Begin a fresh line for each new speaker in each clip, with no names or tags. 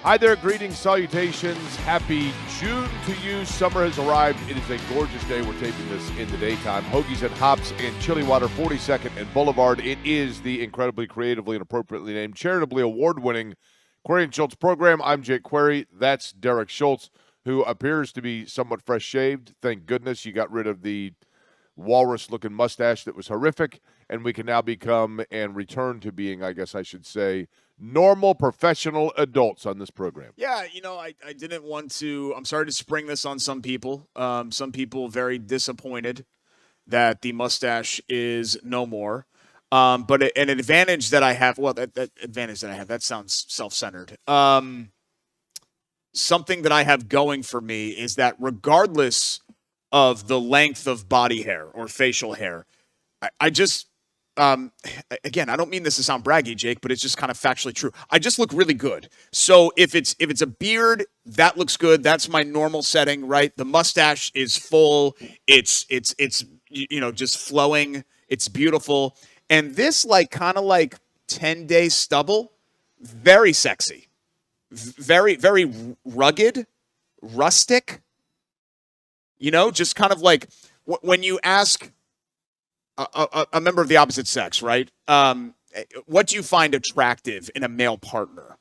Hi there, greetings, salutations. Happy June to you. Summer has arrived. It is a gorgeous day. We're taping this in the daytime. Hoagies and Hops in Chili Water, 42nd and Boulevard. It is the incredibly creatively and appropriately named, charitably award-winning Query and Schultz program. I'm Jake Query. That's Derek Schultz, who appears to be somewhat fresh-shaved. Thank goodness you got rid of the walrus-looking mustache that was horrific, and we can now become and return to being, I guess I should say, normal professional adults on this program.
Yeah, I didn't want to. I'm sorry to spring this on some people. Some people very disappointed that the mustache is no more. But an advantage that I have, that sounds self-centered. Something that I have going for me is that regardless of the length of body hair or facial hair, I just, again, I don't mean this to sound braggy, Jake, but it's just kind of factually true. I just look really good. So if it's a beard, that looks good. That's my normal setting, right? The mustache is full. It's just flowing. It's beautiful. And this kind of 10-day stubble, very sexy, very, very rugged, rustic. Just kind of like when you ask a member of the opposite sex, right? What do you find attractive in a male partner?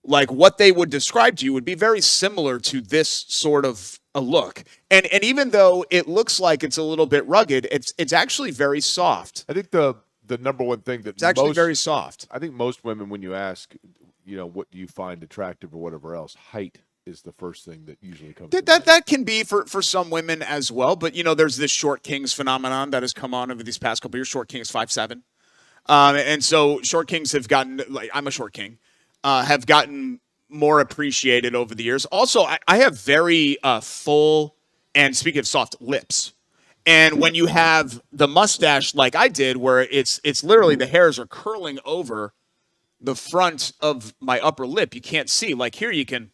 Like what they would describe to you would be very similar to this sort of a look. And even though it looks like it's a little bit rugged, it's actually very soft.
I think the number one thing that
it's actually very soft.
I think most women, when you ask, what do you find attractive or whatever else, height is the first thing that usually comes.
That can be for some women as well, but there's this short kings phenomenon that has come on over these past couple years. Short king is 5'7", and so short kings have gotten, I'm a short king, have gotten more appreciated over the years. Also, I have very full and, speaking of soft, lips. And when you have the mustache like I did, where it's literally the hairs are curling over the front of my upper lip, you can't see. Like here, you can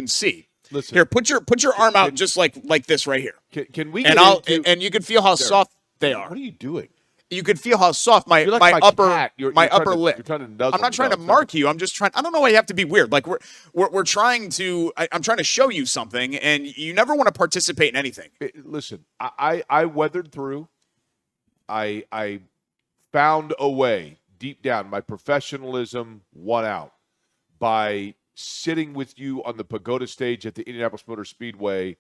see.
Listen,
here, put your arm out just like this right here.
Can we?
And you can feel how soft they are.
What are you doing?
You can feel how soft my upper lip. I'm not trying to mark you. I'm just trying. I don't know why you have to be weird. Like we're trying to. I'm trying to show you something, and you never want to participate in anything.
Listen, I weathered through. I found a way deep down. My professionalism won out by sitting with you on the Pagoda stage at the Indianapolis Motor Speedway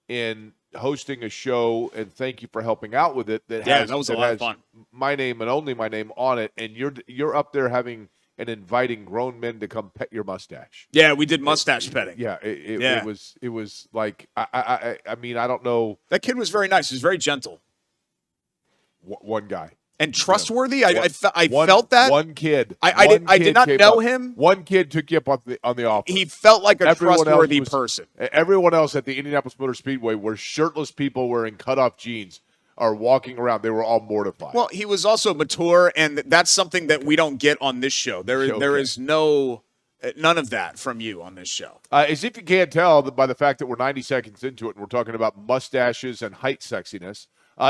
and hosting a show, and thank you for helping out with it.
That was a lot of fun.
My name and only my name on it, and you're up there having and inviting grown men to come pet your mustache.
Yeah, we did mustache petting.
Yeah, it was like I mean, I don't know.
That kid was very nice. He was very gentle.
One guy.
And trustworthy. I felt that.
One kid.
I did not know him.
One kid took you up on the offer.
He felt like a trustworthy person.
Everyone else at the Indianapolis Motor Speedway were shirtless people wearing cutoff jeans are walking around. They were all mortified.
Well, he was also mature, and that's something that we don't get on this show. There is none of that from you on this show.
As if you can't tell by the fact that we're 90 seconds into it and we're talking about mustaches and height sexiness.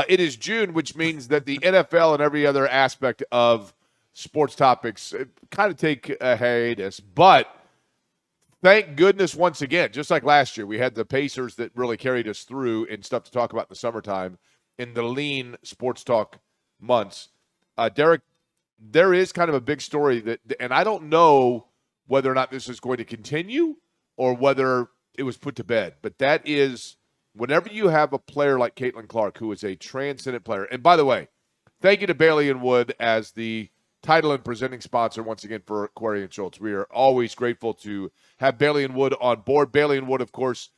It is June, which means that the NFL and every other aspect of sports topics kind of take a hiatus. But thank goodness once again, just like last year, we had the Pacers that really carried us through and stuff to talk about in the summertime in the lean sports talk months. Derek, there is kind of a big story and I don't know whether or not this is going to continue or whether it was put to bed, but that is – whenever you have a player like Caitlin Clark, who is a transcendent player, and by the way, thank you to Bailey & Wood as the title and presenting sponsor once again for Query and Schultz. We are always grateful to have Bailey & Wood on board. Bailey & Wood, of course,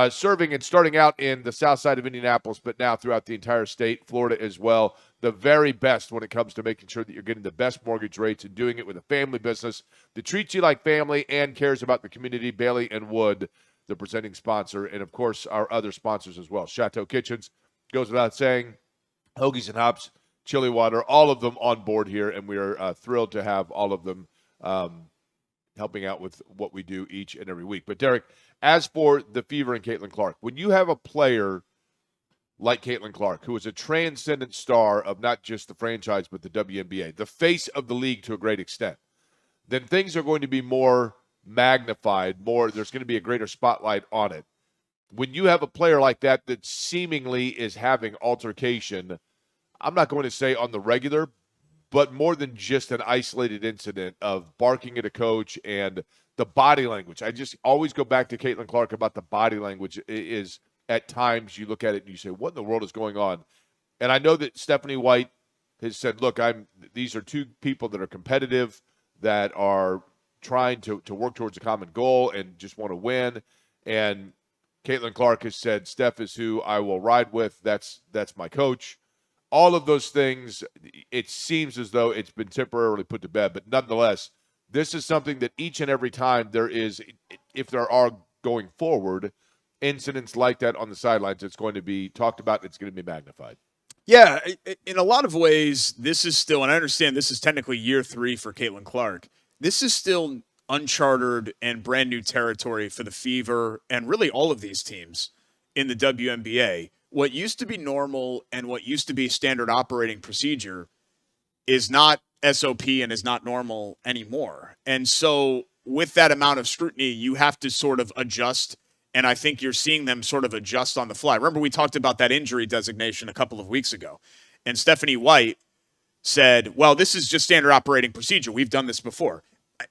serving and starting out in the south side of Indianapolis, but now throughout the entire state, Florida as well. The very best when it comes to making sure that you're getting the best mortgage rates and doing it with a family business that treats you like family and cares about the community. Bailey & Wood, the presenting sponsor, and, of course, our other sponsors as well. Chateau Kitchens, goes without saying, Hoagies and Hops, Chili Water, all of them on board here, and we are thrilled to have all of them helping out with what we do each and every week. But, Derek, as for the Fever and Caitlin Clark, when you have a player like Caitlin Clark, who is a transcendent star of not just the franchise but the WNBA, the face of the league to a great extent, then things are going to be more magnified, there's going to be a greater spotlight on it. When you have a player like that seemingly is having altercation, I'm not going to say on the regular, but more than just an isolated incident of barking at a coach and the body language. I just always go back to Caitlin Clark about the body language is at times you look at it and you say, what in the world is going on? And I know that Stephanie White has said, look, these are two people that are competitive, that are trying to work towards a common goal and just want to win. And Caitlin Clark has said, Steph is who I will ride with. That's my coach. All of those things, it seems as though it's been temporarily put to bed. But nonetheless, this is something that each and every time if there are going forward, incidents like that on the sidelines, it's going to be talked about, it's going to be magnified.
Yeah, in a lot of ways, this is still, and I understand this is technically year 3 for Caitlin Clark. This is still uncharted and brand new territory for the Fever and really all of these teams in the WNBA. What used to be normal and what used to be standard operating procedure is not SOP and is not normal anymore. And so with that amount of scrutiny, you have to sort of adjust. And I think you're seeing them sort of adjust on the fly. Remember, we talked about that injury designation a couple of weeks ago. And Stephanie White said, well, this is just standard operating procedure. We've done this before.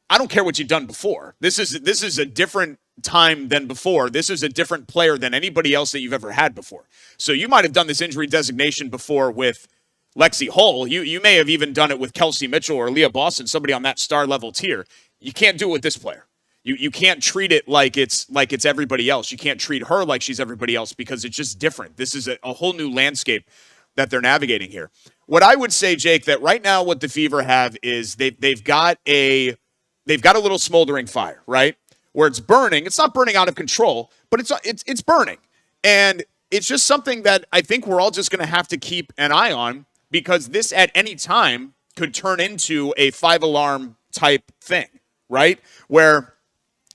I don't care what you've done before. This is a different time than before. This is a different player than anybody else that you've ever had before. So you might have done this injury designation before with Lexi Hull. You may have even done it with Kelsey Mitchell or Leah Boston, somebody on that star level tier. You can't do it with this player. You can't treat it like it's everybody else. You can't treat her like she's everybody else because it's just different. This is a whole new landscape that they're navigating here. What I would say, Jake, that right now what the Fever have is they've got a little smoldering fire, right? Where it's burning. It's not burning out of control, but it's burning. And it's just something that I think we're all just going to have to keep an eye on because this at any time could turn into a 5-alarm type thing, right? Where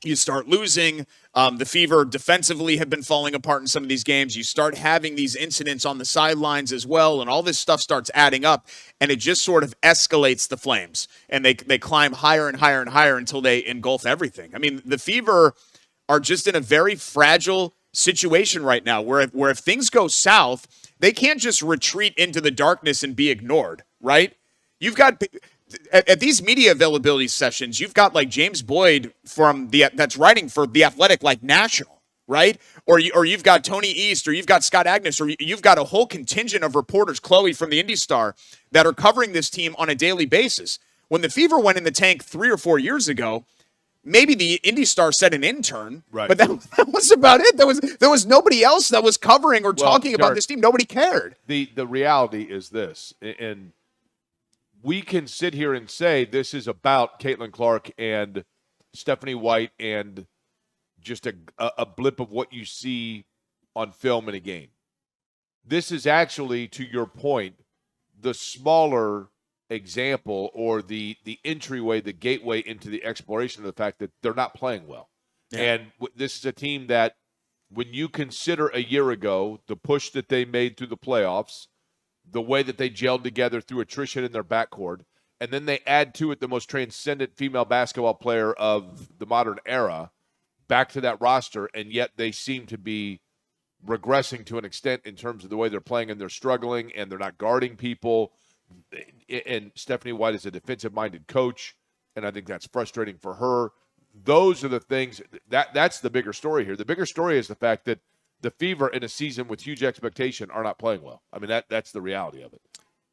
you start losing. The Fever defensively have been falling apart in some of these games. You start having these incidents on the sidelines as well, and all this stuff starts adding up, and it just sort of escalates the flames. And they climb higher and higher and higher until they engulf everything. I mean, the Fever are just in a very fragile situation right now where if things go south, they can't just retreat into the darkness and be ignored, right? You've got... At these media availability sessions, you've got like James Boyd that's writing for The Athletic, like national, right? Or you've got Tony East, or you've got Scott Agnes, or you've got a whole contingent of reporters, Chloe from the Indy Star, that are covering this team on a daily basis. When the Fever went in the tank 3 or 4 years ago, maybe the Indy Star said an intern, right? But that was about it. There was nobody else that was covering or talking about this team. Nobody cared.
The reality is this, and we can sit here and say this is about Caitlin Clark and Stephanie White and just a blip of what you see on film in a game. This is actually, to your point, the smaller example or the entryway, the gateway into the exploration of the fact that they're not playing well. Yeah. And this is a team that when you consider a year ago, the push that they made through the playoffs, the way that they gelled together through attrition in their backcourt, and then they add to it the most transcendent female basketball player of the modern era back to that roster, and yet they seem to be regressing to an extent in terms of the way they're playing, and they're struggling, and they're not guarding people. And Stephanie White is a defensive-minded coach, and I think that's frustrating for her. Those are the things that's the bigger story here. The bigger story is the fact that the Fever in a season with huge expectation are not playing well. I mean, that's the reality of it.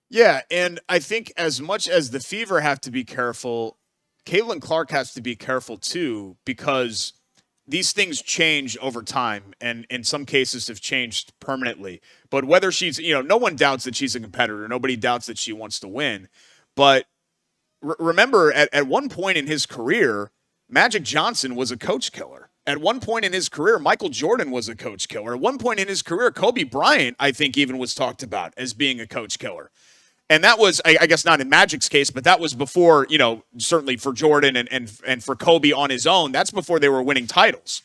Yeah, and I think as much as the Fever have to be careful, Caitlin Clark has to be careful too, because these things change over time, and in some cases have changed permanently. But whether she's, no one doubts that she's a competitor. Nobody doubts that she wants to win. But remember, at one point in his career, Magic Johnson was a coach killer. At one point in his career, Michael Jordan was a coach killer. At one point in his career, Kobe Bryant, I think, even was talked about as being a coach killer. And that was, I guess not in Magic's case, but that was before, certainly for Jordan and for Kobe on his own, that's before they were winning titles.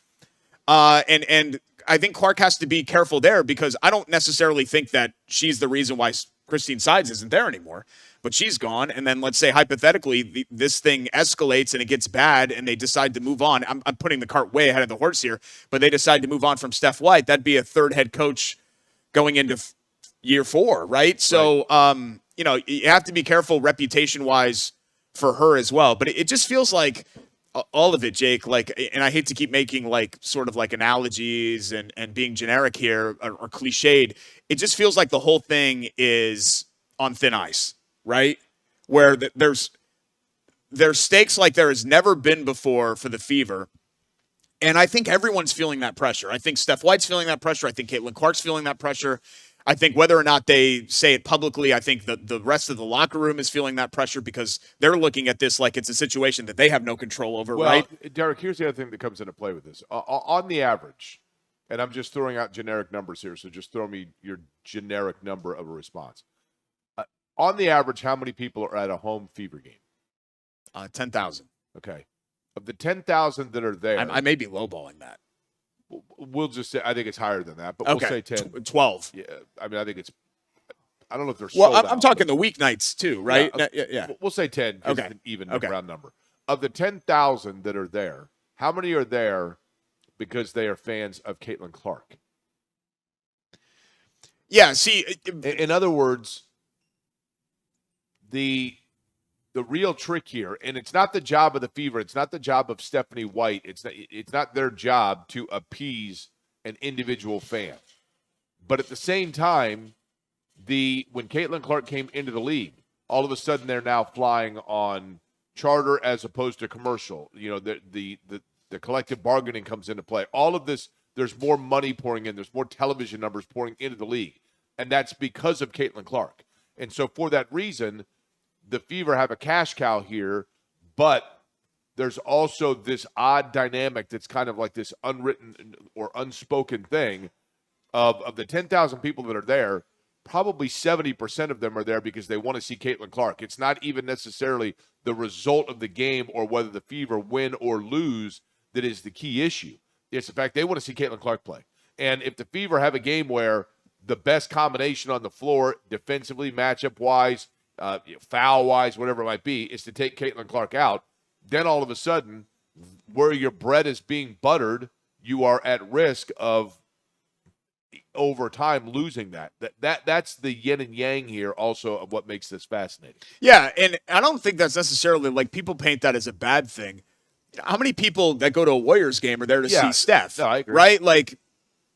And I think Clark has to be careful there, because I don't necessarily think that she's the reason why Christine Sides isn't there anymore. but she's gone. And then let's say hypothetically this thing escalates and it gets bad and they decide to move on. I'm putting the cart way ahead of the horse here, but they decide to move on from Steph White. That'd be a third head coach going into year 4, right? So, you know, you have to be careful reputation-wise for her as well. But it just feels like all of it, Jake, like, and I hate to keep making like sort of like analogies and being generic here or cliched. It just feels like the whole thing is on thin ice, right? Where there's stakes like there has never been before for the Fever. And I think everyone's feeling that pressure. I think Steph White's feeling that pressure. I think Caitlin Clark's feeling that pressure. I think whether or not they say it publicly, I think the rest of the locker room is feeling that pressure because they're looking at this like it's a situation that they have no control over, right?
Derek, here's the other thing that comes into play with this. On the average, and I'm just throwing out generic numbers here, so just throw me your generic number of a response. On the average, how many people are at a home Fever game?
10,000.
Okay. Of the 10,000 that are there.
I may be lowballing that.
We'll just say, I think it's higher than that, but we'll say 10.
12.
Yeah, I mean, I think it's, I don't know if they're
well,
sold
I'm
out,
talking the weeknights too, right?
Yeah. We'll say 10 because it's an even round number. Of the 10,000 that are there, how many are there because they are fans of Caitlin Clark?
Yeah, see.
In other words, the real trick here, and it's not the job of the Fever, it's not the job of Stephanie White, it's not their job to appease an individual fan. But at the same time, when Caitlin Clark came into the league, all of a sudden they're now flying on charter as opposed to commercial. You know, the collective bargaining comes into play. All of this, there's more money pouring in, there's more television numbers pouring into the league, and that's because of Caitlin Clark. And so for that reason, the Fever have a cash cow here, but there's also this odd dynamic that's kind of like this unwritten or unspoken thing of the 10,000 people that are there, probably 70% of them are there because they want to see Caitlin Clark. It's not even necessarily the result of the game or whether the Fever win or lose that is the key issue. It's the fact they want to see Caitlin Clark play. And if the Fever have a game where the best combination on the floor, defensively, matchup-wise, foul-wise, whatever it might be, is to take Caitlin Clark out, then all of a sudden, where your bread is being buttered, you are at risk of, over time, losing that. That's the yin and yang here also of what makes this fascinating.
Yeah, and I don't think that's necessarily, like, people paint that as a bad thing. How many people that go to a Warriors game are there to see Steph?
No, I agree.
Right? Like,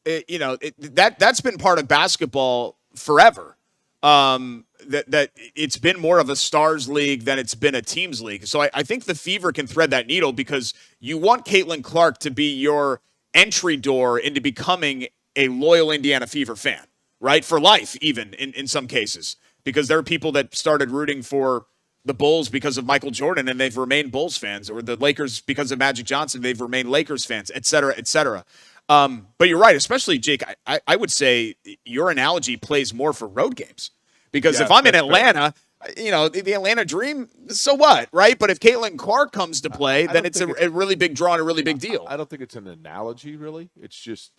that's been part of basketball forever. That it's been more of a stars league than it's been a teams league. So I think the Fever can thread that needle because you want Caitlin Clark to be your entry door into becoming a loyal Indiana Fever fan, right? For life, even in some cases, because there are people that started rooting for the Bulls because of Michael Jordan and they've remained Bulls fans, or the Lakers because of Magic Johnson, they've remained Lakers fans, et cetera, et cetera. But you're right, especially, Jake, I would say your analogy plays more for road games. Because if I'm in Atlanta, the Atlanta Dream, so what, right? But if Caitlin Clark comes to play, then it's a really big draw and a really big deal.
I don't think it's an analogy, really. It's just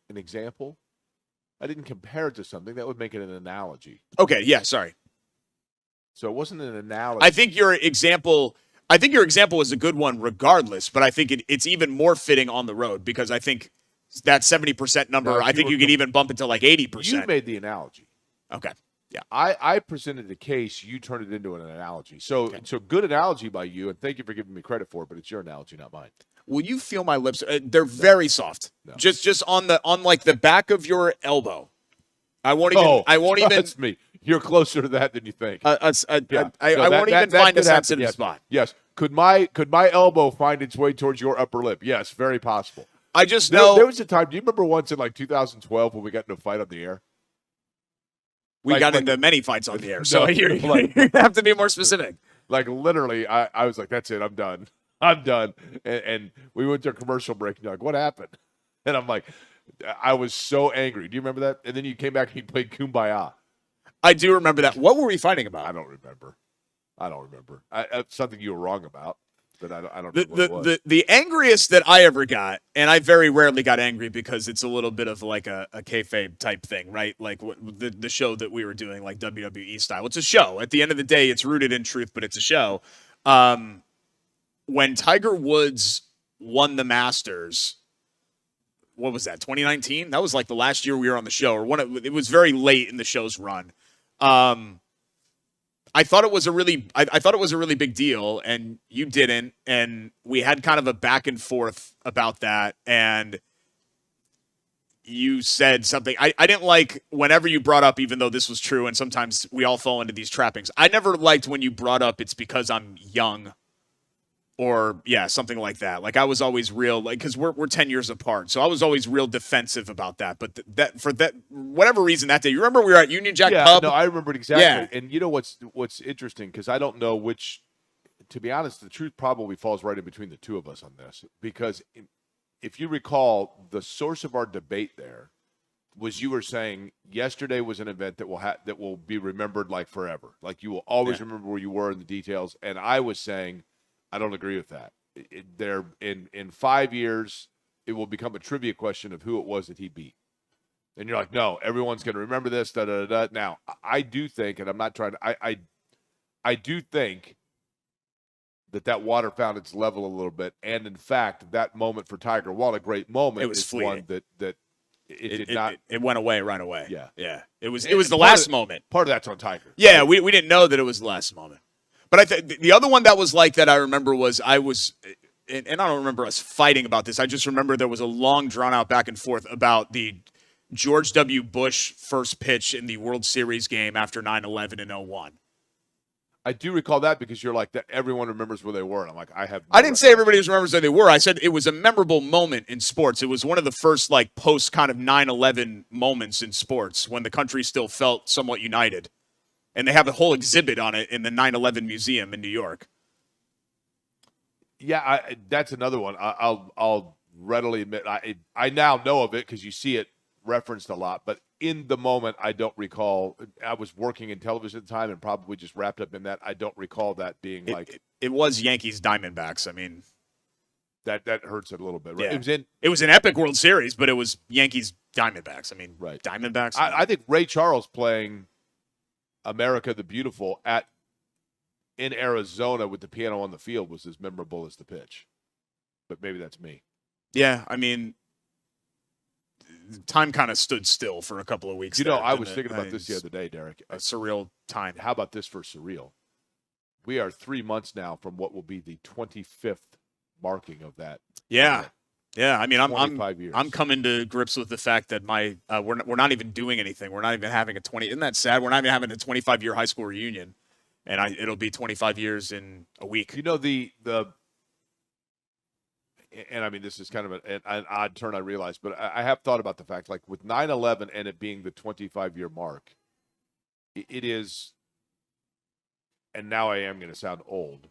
an example. I didn't compare it to something. That would make it an analogy.
Okay, yeah, sorry.
So it wasn't an analogy.
I think your example was a good one regardless, but I think it's even more fitting on the road because I think that 70% number, I think you could even bump it to like 80%.
You made the analogy.
Okay. Yeah.
I presented the case, you turned it into an analogy. So good analogy by you, and thank you for giving me credit for it, but it's your analogy, not mine.
Will you feel my lips? They're very soft. No. Just on like the back of your elbow. I won't even
trust me. You're closer to that than you think.
I won't even find a sensitive spot.
Yes. Could my elbow find its way towards your upper lip? Yes, very possible.
I just know
there was a time. Do you remember once in like 2012 when we got into a fight on the air?
We got into many fights on the air, so you have to be more specific.
Like literally, I was like, "That's it, I'm done, I'm done." And we went to a commercial break, and you're like, "What happened?" And I'm like, I was so angry. Do you remember that? And then you came back and you played Kumbaya.
I do remember that. What were we fighting about?
I don't remember. Something you were wrong about. but I don't
The,
know what it was.
the angriest that I ever got, and I very rarely got angry because it's a little bit of like a kayfabe type thing, right? Like the show that we were doing, like WWE style. It's a show. At the end of the day, it's rooted in truth, but it's a show. When Tiger Woods won the Masters, what was that? 2019? That was like the last year we were on the show, or it was very late in the show's run. I thought it was a really big deal, and you didn't, and we had kind of a back and forth about that, and you said something. I didn't like whenever you brought up, even though this was true, and sometimes we all fall into these trappings. I never liked when you brought up it's because I'm young, or something like that. Like I was always real, like, because we're 10 years apart, so I was always real defensive about that. But that for that whatever reason that day, you remember we were at Union Jack Pub?
No, I remember it exactly.
Yeah.
And you know what's interesting, because I don't know which. To be honest, the truth probably falls right in between the two of us on this, because if you recall, the source of our debate there was you were saying yesterday was an event that will be remembered like forever, like you will always remember where you were in the details, and I was saying, I don't agree with that. In 5 years, it will become a trivia question of who it was that he beat. And you're like, no, everyone's going to remember this. Da, da, da, da. Now, I do think, and I'm not trying to, I do think that water found its level a little bit. And in fact, that moment for Tiger, while a great moment,
it was fleeting.
One that it did not.
It went away right away.
Yeah.
It was the last moment.
Part of that's on Tiger.
Yeah, we didn't know that it was the last moment. But the other one that was like that I remember was and I don't remember us fighting about this. I just remember there was a long, drawn-out back and forth about the George W. Bush first pitch in the World Series game after 9/11 in 01.
I do recall that because you're like, that everyone remembers where they were. And I'm like,
I didn't say everybody remembers where they were. I said it was a memorable moment in sports. It was one of the first like post kind of 9/11 moments in sports when the country still felt somewhat united. And they have a whole exhibit on it in the 9/11 Museum in New York.
Yeah, that's another one. I'll readily admit I now know of it because you see it referenced a lot. But in the moment, I don't recall. I was working in television at the time and probably just wrapped up in that. I don't recall that being
it was Yankees Diamondbacks. I mean,
that hurts it a little bit. Right?
Yeah. It was an epic World Series, but it was Yankees Diamondbacks. I mean,
right.
Diamondbacks.
I think Ray Charles playing America the Beautiful in Arizona with the piano on the field was as memorable as the pitch. But maybe that's me.
Yeah, I mean, time kind of stood still for a couple of weeks.
I was thinking about this the other day, Derek.
A surreal time.
How about this for surreal? We are 3 months now from what will be the 25th marking of that.
Yeah. Yeah, I mean, I'm coming to grips with the fact that we're not even doing anything. We're not even having isn't that sad? We're not even having a 25-year high school reunion, and it'll be 25 years in a week.
And I mean, this is kind of an odd turn, I realize, but I have thought about the fact, like with 9/11 and it being the 25-year mark, it is, and now I am going to sound old,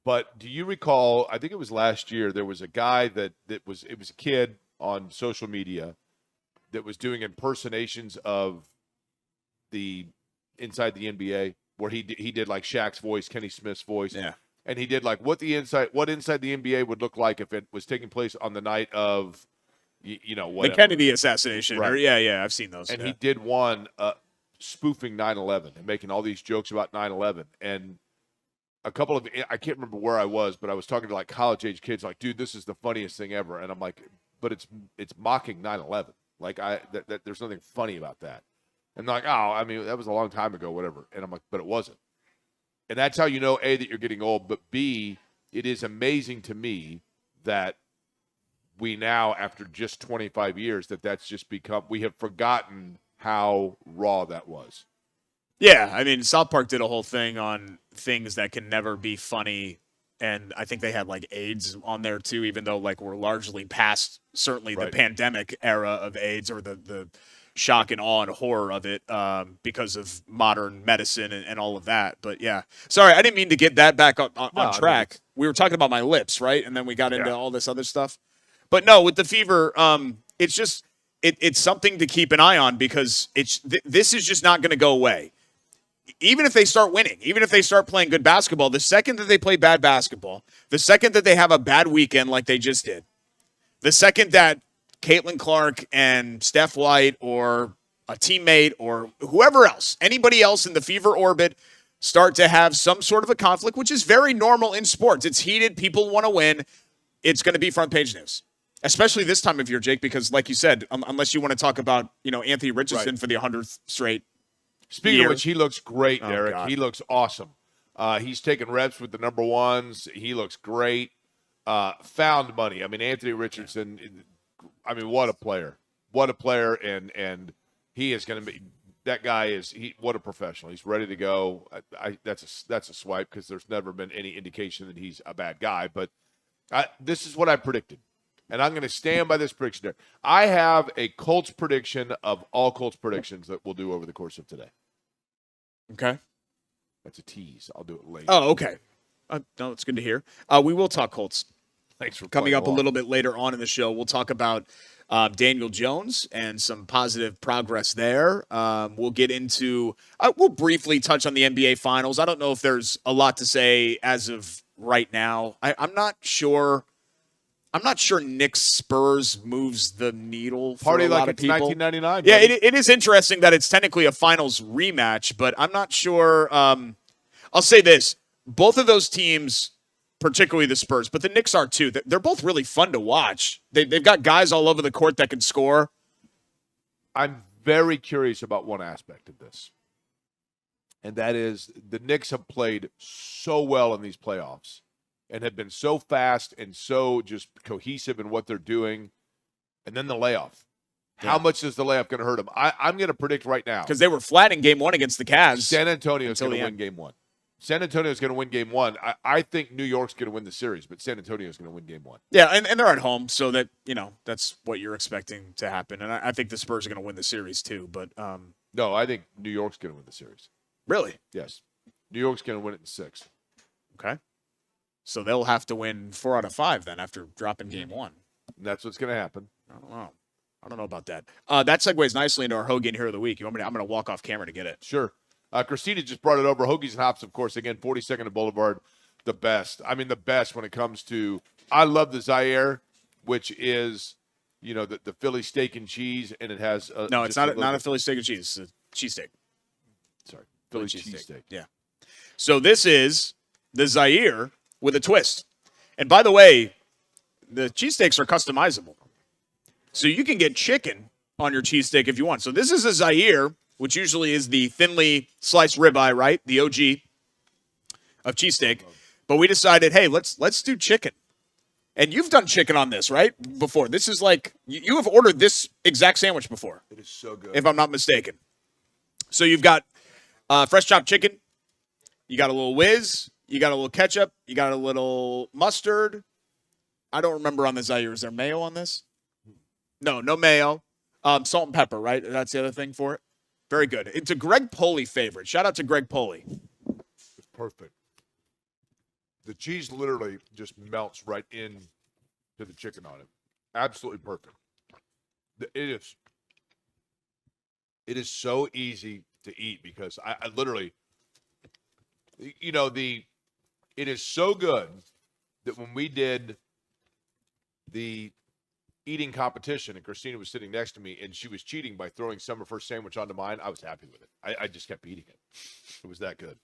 but do you recall, I think it was last year, there was a guy it was a kid on social media that was doing impersonations of the inside the NBA, where he did like Shaq's voice, Kenny Smith's voice.
Yeah.
And he did like what inside the NBA would look like if it was taking place on the night of, whatever.
The Kennedy assassination.
Right.
Yeah, I've seen those.
And he did one spoofing 9/11 and making all these jokes about 9/11. And a couple of, I can't remember where I was, but I was talking to like college age kids, like, dude, this is the funniest thing ever. And I'm like, but it's mocking 9/11. Like there's nothing funny about that. And they're like, oh, I mean, that was a long time ago, whatever. And I'm like, but it wasn't. And that's how you know, A, that you're getting old, but B, it is amazing to me that we now, after just 25 years, that's just become, we have forgotten how raw that was.
Yeah, I mean, South Park did a whole thing on things that can never be funny, and I think they had like AIDS on there too, even though like we're largely past certainly the pandemic era of AIDS, or the shock and awe and horror of it because of modern medicine and all of that. But yeah, sorry, I didn't mean to get that back on track. I mean, we were talking about my lips, right? And then we got into all this other stuff. But no, with the fever, it's just it's something to keep an eye on, because this is just not going to go away. even if they start winning, even if they start playing good basketball, the second that they play bad basketball, the second that they have a bad weekend like they just did, the second that Caitlin Clark and Steph White or a teammate or whoever else, anybody else in the fever orbit start to have some sort of a conflict, which is very normal in sports. It's heated. People want to win. It's going to be front page news, especially this time of year, Jake, because like you said, unless you want to talk about, Anthony Richardson for the 100th straight
Speaking
year.
of which, he looks great,
Oh,
Derek.
God.
He looks awesome. He's taking reps with the number ones. He looks great. Found money. I mean, Anthony Richardson, I mean, what a player. What a player, and he is going to be – that guy is – what a professional. He's ready to go. That's a swipe because there's never been any indication that he's a bad guy. But this is what I predicted, and I'm going to stand by this prediction there. I have a Colts prediction of all Colts predictions that we'll do over the course of today.
Okay.
That's a tease. I'll do it later.
Oh, okay. No, it's good to hear. We will talk Colts.
Thanks for
Coming
playing
up a
along.
little bit later on in the show, we'll talk about Daniel Jones and some positive progress there. We'll get into we'll briefly touch on the NBA Finals. I don't know if there's a lot to say as of right now. I'm not sure. I'm not sure Knicks Spurs moves the needle for
Party
a lot
like
of
it's
people.
1999.
Yeah,
buddy.
it is interesting that it's technically a finals rematch, but I'm not sure. I'll say this. Both of those teams, particularly the Spurs, but the Knicks are too, they're both really fun to watch. They've got guys all over the court that can score.
I'm very curious about one aspect of this, and that is the Knicks have played so well in these playoffs and have been so fast and so just cohesive in what they're doing, and then the layoff.
Yeah.
How much is the layoff going to hurt them? I'm going to predict right now.
Because they were flat in game one against the Cavs.
San Antonio is
until
going to
the
win
end.
game one. San Antonio is going to win game one. I think New York's going to win the series, but San Antonio is going to win game one.
Yeah, and they're at home, so that, that's what you're expecting to happen. And I think the Spurs are going to win the series too, but
No, I think New York's going to win the series.
really?
Yes. New York's going to win it in 6.
Okay. So they'll have to win 4 out of 5 then after dropping game one.
And that's what's going to happen.
I don't know about that. That segues nicely into our Hoagie Hero of the Week. I'm going to walk off camera to get it.
Sure. Christina just brought it over. Hoagies and Hops, of course, again, 42nd and Boulevard, the best. I mean, the best when it comes to – I love the Zaire, which is, the Philly steak and cheese, and it has –
No, it's not a Philly steak and cheese. It's a cheesesteak.
Sorry, Philly cheesesteak.
Yeah. So this is the Zaire with a twist. And by the way, the cheesesteaks are customizable. So you can get chicken on your cheesesteak if you want. So this is a Zaire, which usually is the thinly sliced ribeye, right? The OG of cheesesteak. But we decided, hey, let's do chicken. And you've done chicken on this, right? Before. This is like, you have ordered this exact sandwich before.
It is so good.
If I'm not mistaken. So you've got fresh chopped chicken. You got a little whiz. You got a little ketchup. You got a little mustard. I don't remember on the Zaire. Is there mayo on this? No mayo. Salt and pepper, right? That's the other thing for it. Very good. It's a Greg Poley favorite. Shout out to Greg Poley.
It's perfect. The cheese literally just melts right in to the chicken on it. Absolutely perfect. It is so easy to eat because I literally, it is so good that when we did the eating competition and Christina was sitting next to me and she was cheating by throwing some of her sandwich onto mine, I was happy with it. I just kept eating it. It was that good.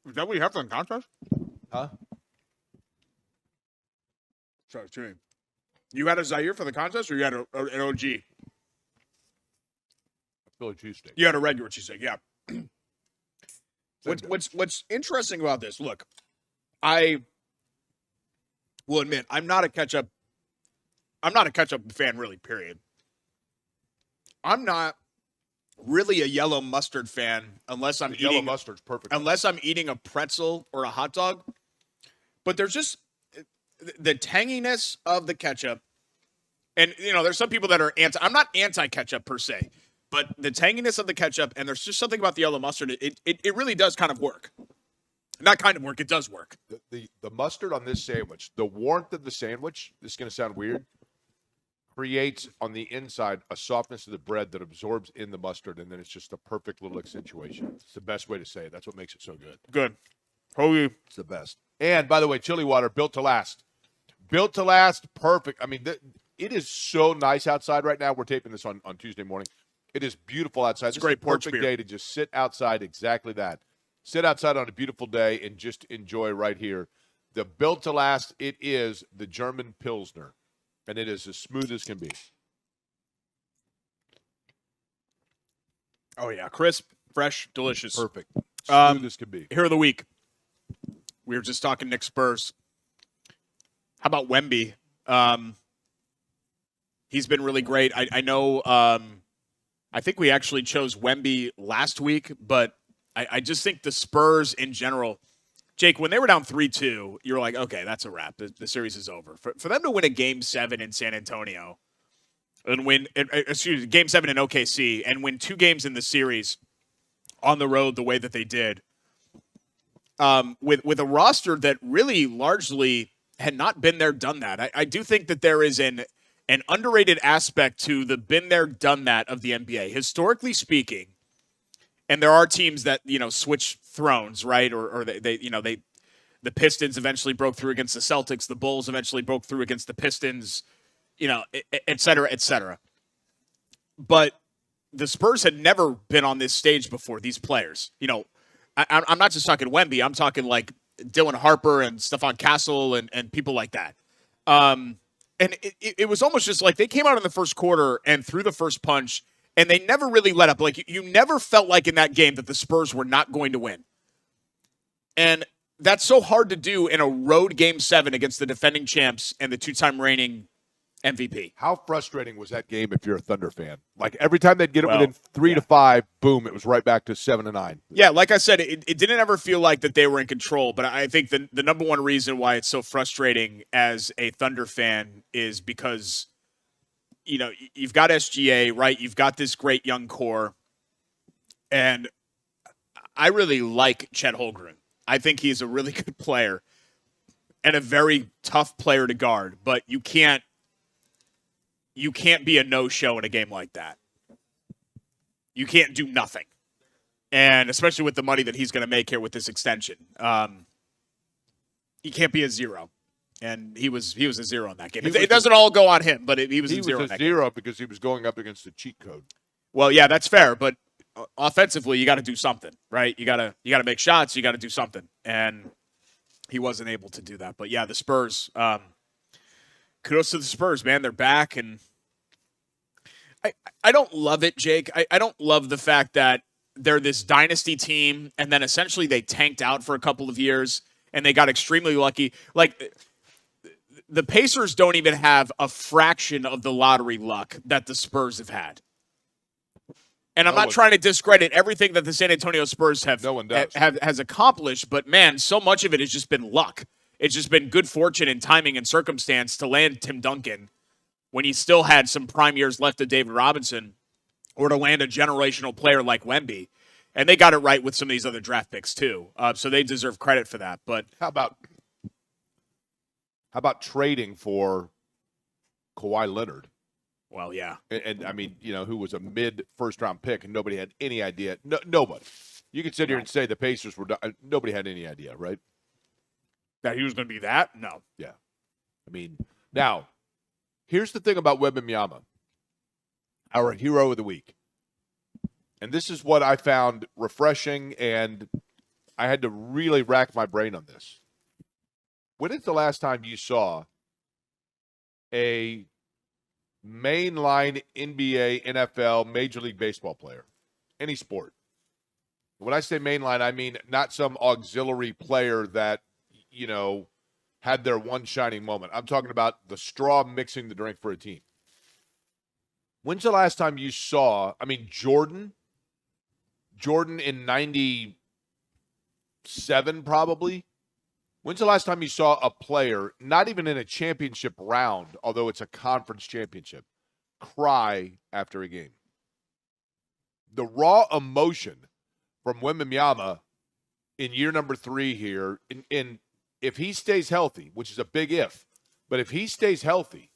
Is that what you have for the contest?
Huh?
Sorry, tuning. You had a Zaire for the contest or you had an OG?
Philly cheesesteak.
You had a regular cheesesteak, yeah. What's interesting about this? Look, I will admit I'm not a ketchup fan, really. Period. I'm not really a yellow mustard fan unless I'm
Yellow
eating
mustard's perfect.
unless I'm eating a pretzel or a hot dog. But there's just the tanginess of the ketchup, and there's some people that are anti. I'm not anti-ketchup per se. But the tanginess of the ketchup, and there's just something about the yellow mustard, it really does kind of work. Not kind of work, it does work.
The mustard on this sandwich, the warmth of the sandwich, this is going to sound weird, creates on the inside a softness of the bread that absorbs in the mustard, and then it's just a perfect little accentuation. It's the best way to say it. That's what makes it so good.
Good. Hoagie.
It's the best. And by the way, chili water, built to last. Built to last, perfect. I mean, it is so nice outside right now. We're taping this on Tuesday morning. It is beautiful outside. It's
a great porch
perfect
beer.
day to just sit outside, exactly that. Sit outside on a beautiful day and just enjoy right here. The built to last, it is the German Pilsner, and it is as smooth as can be.
Oh, yeah. Crisp, fresh, delicious.
Perfect. Smooth as can be.
Here of the week. We were just talking Nick Spurs. How about Wemby? He's been really great. I know I think we actually chose Wemby last week, but I just think the Spurs in general, Jake, when they were down 3-2, you were like, okay, that's a wrap. The series is over. For them to win a Game 7 in San Antonio and Game 7 in OKC and win 2 games in the series on the road the way that they did, with a roster that really largely had not been there, done that. I do think that there is an underrated aspect to the been there, done that of the NBA. Historically speaking, and there are teams that, switch thrones, right? Or the Pistons eventually broke through against the Celtics. The Bulls eventually broke through against the Pistons, et cetera, et cetera. But the Spurs had never been on this stage before, these players. I'm not just talking Wemby. I'm talking like Dylan Harper and Stephon Castle and people like that. And it was almost just like they came out in the first quarter and threw the first punch, and they never really let up. Like, you never felt like in that game that the Spurs were not going to win. And that's so hard to do in a road Game 7 against the defending champs and the 2-time reigning MVP.
How frustrating was that game if you're a Thunder fan? Like, every time they'd get it within 3 to 5, boom, it was right back to 7 to 9.
Yeah, like I said, it didn't ever feel like that they were in control, but I think the number one reason why it's so frustrating as a Thunder fan is because, you've got SGA, right? You've got this great young core, and I really like Chet Holmgren. I think he's a really good player and a very tough player to guard, but you can't be a no-show in a game like that. You can't do nothing. And especially with the money that he's going to make here with this extension. He can't be a zero. And he was a zero in that game. It doesn't all go on him, but he was a zero in that game.
He was a zero because he was going up against the cheat code.
Well, yeah, that's fair, but offensively you got to do something, right? You got to make shots, you got to do something. And he wasn't able to do that. But yeah, the Spurs, kudos to the Spurs, man. They're back, and I don't love it, Jake. I don't love the fact that they're this dynasty team, and then essentially they tanked out for a couple of years, and they got extremely lucky. Like, the Pacers don't even have a fraction of the lottery luck that the Spurs have had. And I'm not trying to discredit everything that the San Antonio Spurs has accomplished, but, man, so much of it has just been luck. It's just been good fortune and timing and circumstance to land Tim Duncan when he still had some prime years left of David Robinson, or to land a generational player like Wemby. And they got it right with some of these other draft picks too. So they deserve credit for that. But
how about trading for Kawhi Leonard?
Well, yeah.
And I mean, who was a mid-first round pick, and nobody had any idea. No, nobody. You could sit here and say the Pacers were nobody had any idea, right?
That he was going to be that? No.
Yeah. I mean, now, here's the thing about Wembanyama, our hero of the week. And this is what I found refreshing, and I had to really rack my brain on this. When is the last time you saw a mainline NBA, NFL, Major League Baseball player, any sport? When I say mainline, I mean not some auxiliary player that, had their one shining moment. I'm talking about the straw mixing the drink for a team. When's the last time you saw, Jordan in 97 probably? When's the last time you saw a player, not even in a championship round, although it's a conference championship, cry after a game? The raw emotion from Wembanyama in year number 3 here, in if he stays healthy, which is a big if, but if he stays healthy,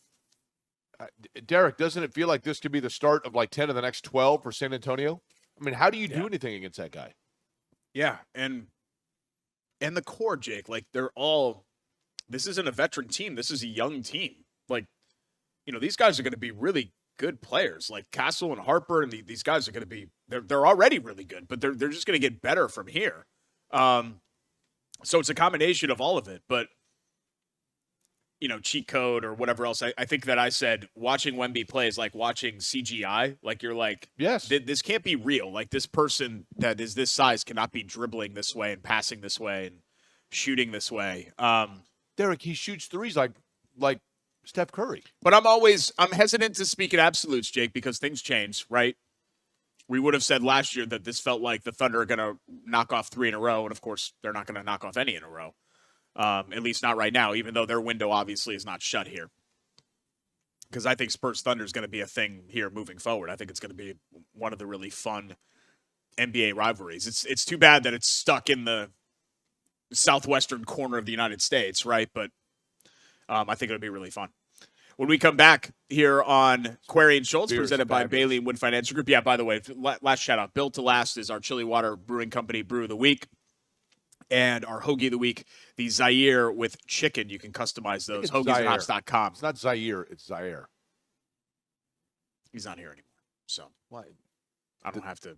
Derek, doesn't it feel like this could be the start of like 10 of the next 12 for San Antonio? I mean, how do you do anything against that guy?
Yeah, and the core, Jake, like this isn't a veteran team. This is a young team. Like, these guys are going to be really good players. Like Castle and Harper, and these guys are going to be they're already really good, but they're just going to get better from here. So it's a combination of all of it, but cheat code or whatever else. I think that I said watching Wemby play is like watching CGI. Like you're like,
yes,
this can't be real. Like this person that is this size cannot be dribbling this way and passing this way and shooting this way.
Derek, he shoots threes like Steph Curry.
But I'm hesitant to speak in absolutes, Jake, because things change, right? We would have said last year that this felt like the Thunder are going to knock off 3 in a row, and of course they're not going to knock off any in a row. At least not right now, even though their window obviously is not shut here. Because I think Spurs Thunder is going to be a thing here moving forward. I think it's going to be one of the really fun NBA rivalries. It's too bad that it's stuck in the southwestern corner of the United States, right? But I think it'll be really fun. When we come back here on Query and Schultz, presented by Bailey and Wood Financial Group. Yeah, by the way, last shout out. Built to Last is our chili water brewing company brew of the week. And our Hoagie of the week, the Zaire with chicken. You can customize those. Hoagiesandhops.com.
It's not Zaire, it's Zaire.
He's not here anymore. So
why?
I don't have to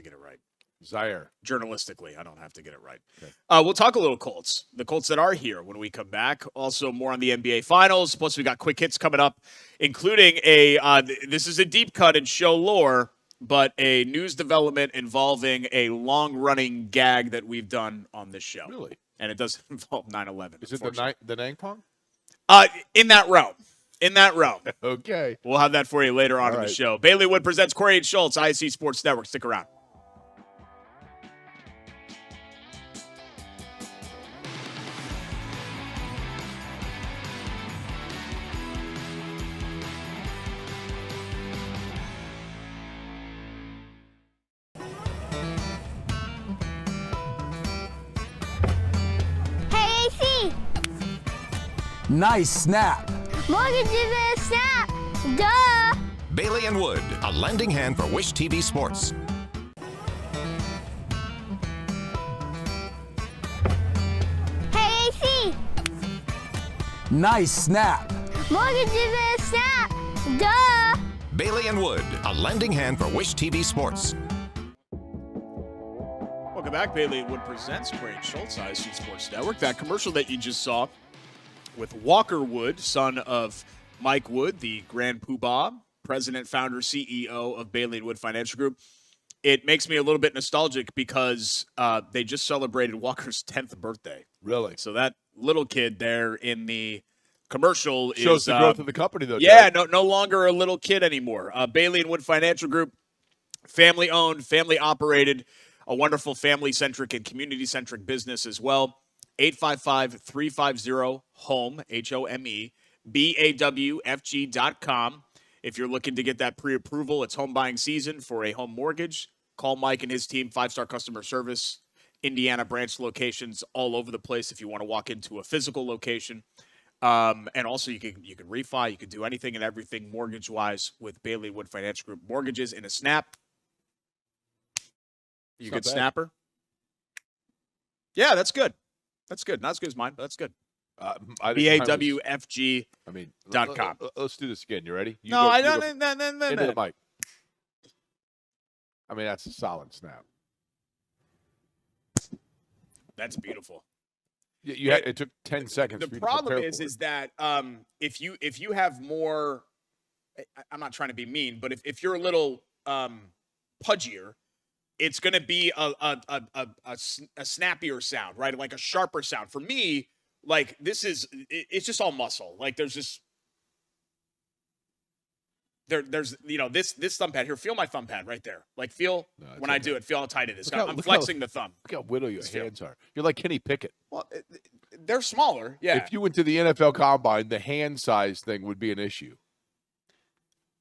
get it right.
Zaire.
Journalistically, I don't have to get it right.
Okay.
We'll talk a little Colts. The Colts that are here when we come back. Also more on the NBA Finals. Plus we got quick hits coming up, including this is a deep cut in show lore, but a news development involving a long-running gag that we've done on this show.
Really?
And it doesn't involve 9/11.
Is it the Nang Pong?
In that realm. In that realm.
Okay.
We'll have that for you later on in the show. Bailey Wood presents Query and Schultz, ISC Sports Network. Stick around.
Nice snap.
Mortgage is a snap. Duh.
Bailey and Wood, a lending hand for Wish TV Sports.
Hey, AC.
Nice snap.
Mortgage is a snap. Duh.
Bailey and Wood, a lending hand for Wish TV Sports.
Welcome back. Bailey and Wood presents Query and Schultz, ISC Sports Network. That commercial that you just saw with Walker Wood, son of Mike Wood, the Grand Poobah, president, founder, CEO of Bailey and Wood Financial Group. It makes me a little bit nostalgic because they just celebrated Walker's 10th birthday.
Really?
So that little kid there in the commercial
shows the growth of the company, though.
Yeah, no longer a little kid anymore. Bailey and Wood Financial Group, family-owned, family-operated, a wonderful family-centric and community-centric business as well. 855-350-HOME, H-O-M-E, BAWFG.com. If you're looking to get that pre-approval, it's home buying season for a home mortgage. Call Mike and his team, 5-star customer service, Indiana branch locations all over the place if you want to walk into a physical location. And also you can refi, you can do anything and everything mortgage-wise with Bailey Wood Financial Group. Mortgages in a snap. You good snapper? Yeah, that's good. That's good. Not as good as mine, but that's good. BAWFG.com.
Let's do this again. You ready?
No.
Into the mic. I mean, that's a solid snap.
That's beautiful.
It took 10 seconds.
The problem is that if you have more, I'm not trying to be mean, but if you're a little pudgier, it's going to be a snappier sound, right? Like a sharper sound. For me, like it's just all muscle. Like there's this this thumb pad here. Feel my thumb pad right there. Like feel when I do it. Feel how tight it is. I'm flexing the thumb.
Look how little your hands are. You're like Kenny Pickett.
Well, they're smaller. Yeah.
If you went to the NFL Combine, the hand size thing would be an issue.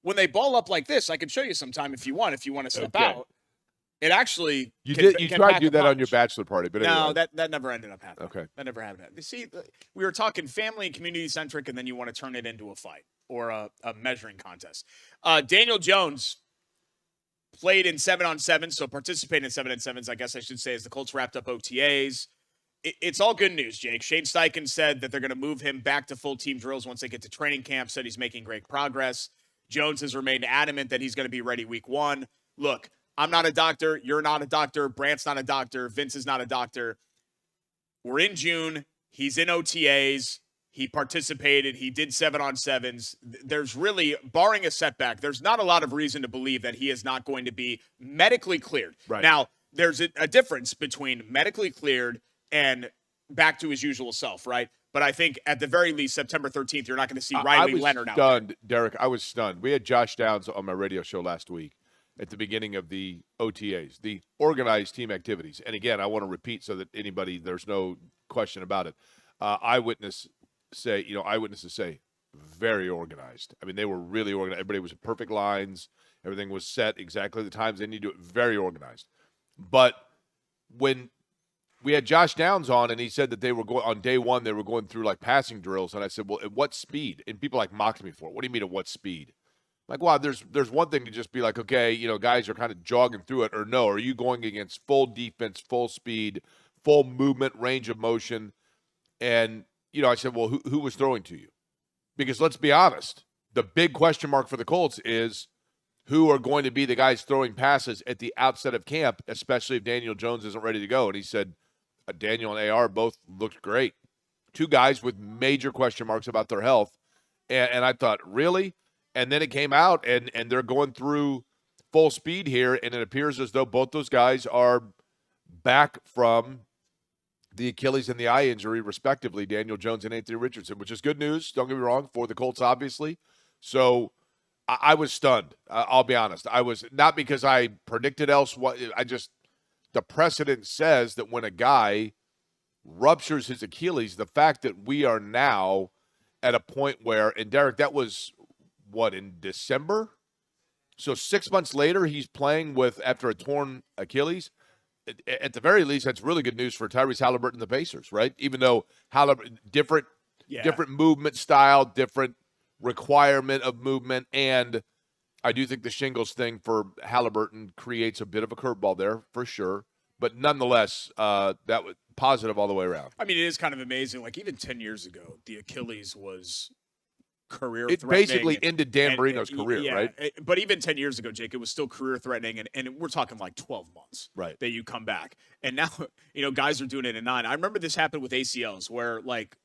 When they ball up like this, I can show you sometime if you want to step out. It actually
You
can,
You
can
tried to
pack
do
a
that on your
punch.
bachelor party, but
No,
anyway.
that never ended up happening.
Okay.
That never happened. You see, we were talking family and community centric, and then you want to turn it into a fight or a measuring contest. Daniel Jones played in 7-on-7, so participated in 7-on-7s, I guess I should say, as the Colts wrapped up OTAs. It's all good news, Jake. Shane Steichen said that they're going to move him back to full team drills once they get to training camp, said he's making great progress. Jones has remained adamant that he's going to be ready week 1. Look, I'm not a doctor. You're not a doctor. Brant's not a doctor. Vince is not a doctor. We're in June. He's in OTAs. He participated. He did 7-on-7s. There's really, barring a setback, there's not a lot of reason to believe that he is not going to be medically cleared.
Right.
Now, there's a difference between medically cleared and back to his usual self, right? But I think at the very least, September 13th, you're not going to see Riley Leonard out there.
I was stunned, Derek. I was stunned. We had Josh Downs on my radio show last week at the beginning of the OTAs, the organized team activities. And again, I want to repeat so that there's no question about it. Eyewitnesses say very organized. I mean, they were really organized. Everybody was in perfect lines. Everything was set exactly the times they need to do it. Very organized. But when we had Josh Downs on, and he said that they were going on day 1. They were going through like passing drills, and I said, "Well, at what speed?" And people like mocked me for it. What do you mean at what speed? Like, wow, there's one thing to just be like, okay, guys are kind of jogging through it, or no, are you going against full defense, full speed, full movement, range of motion? And I said, well, who was throwing to you? Because let's be honest, the big question mark for the Colts is who are going to be the guys throwing passes at the outset of camp, especially if Daniel Jones isn't ready to go. And he said Daniel and AR both looked great. 2 guys with major question marks about their health. And I thought, really? And then it came out, and they're going through full speed here, and it appears as though both those guys are back from the Achilles and the eye injury, respectively, Daniel Jones and Anthony Richardson, which is good news, don't get me wrong, for the Colts, obviously. So I was stunned. I'll be honest. I was not because I predicted else. The precedent says that when a guy ruptures his Achilles, the fact that we are now at a point where, and Derek, that was in December? So 6 months later, he's playing after a torn Achilles. At the very least, that's really good news for Tyrese Halliburton and the Pacers, right? Even though Halliburton, different movement style, different requirement of movement, and I do think the shingles thing for Halliburton creates a bit of a curveball there for sure. But nonetheless, that was positive all the way around.
I mean, it is kind of amazing. Like even 10 years ago, the Achilles was career-threatening.
It basically ended Dan Marino's career, right?
But even 10 years ago, Jake, it was still career-threatening, and we're talking like 12 months that you come back. And now, guys are doing it in 9. I remember this happened with ACLs where like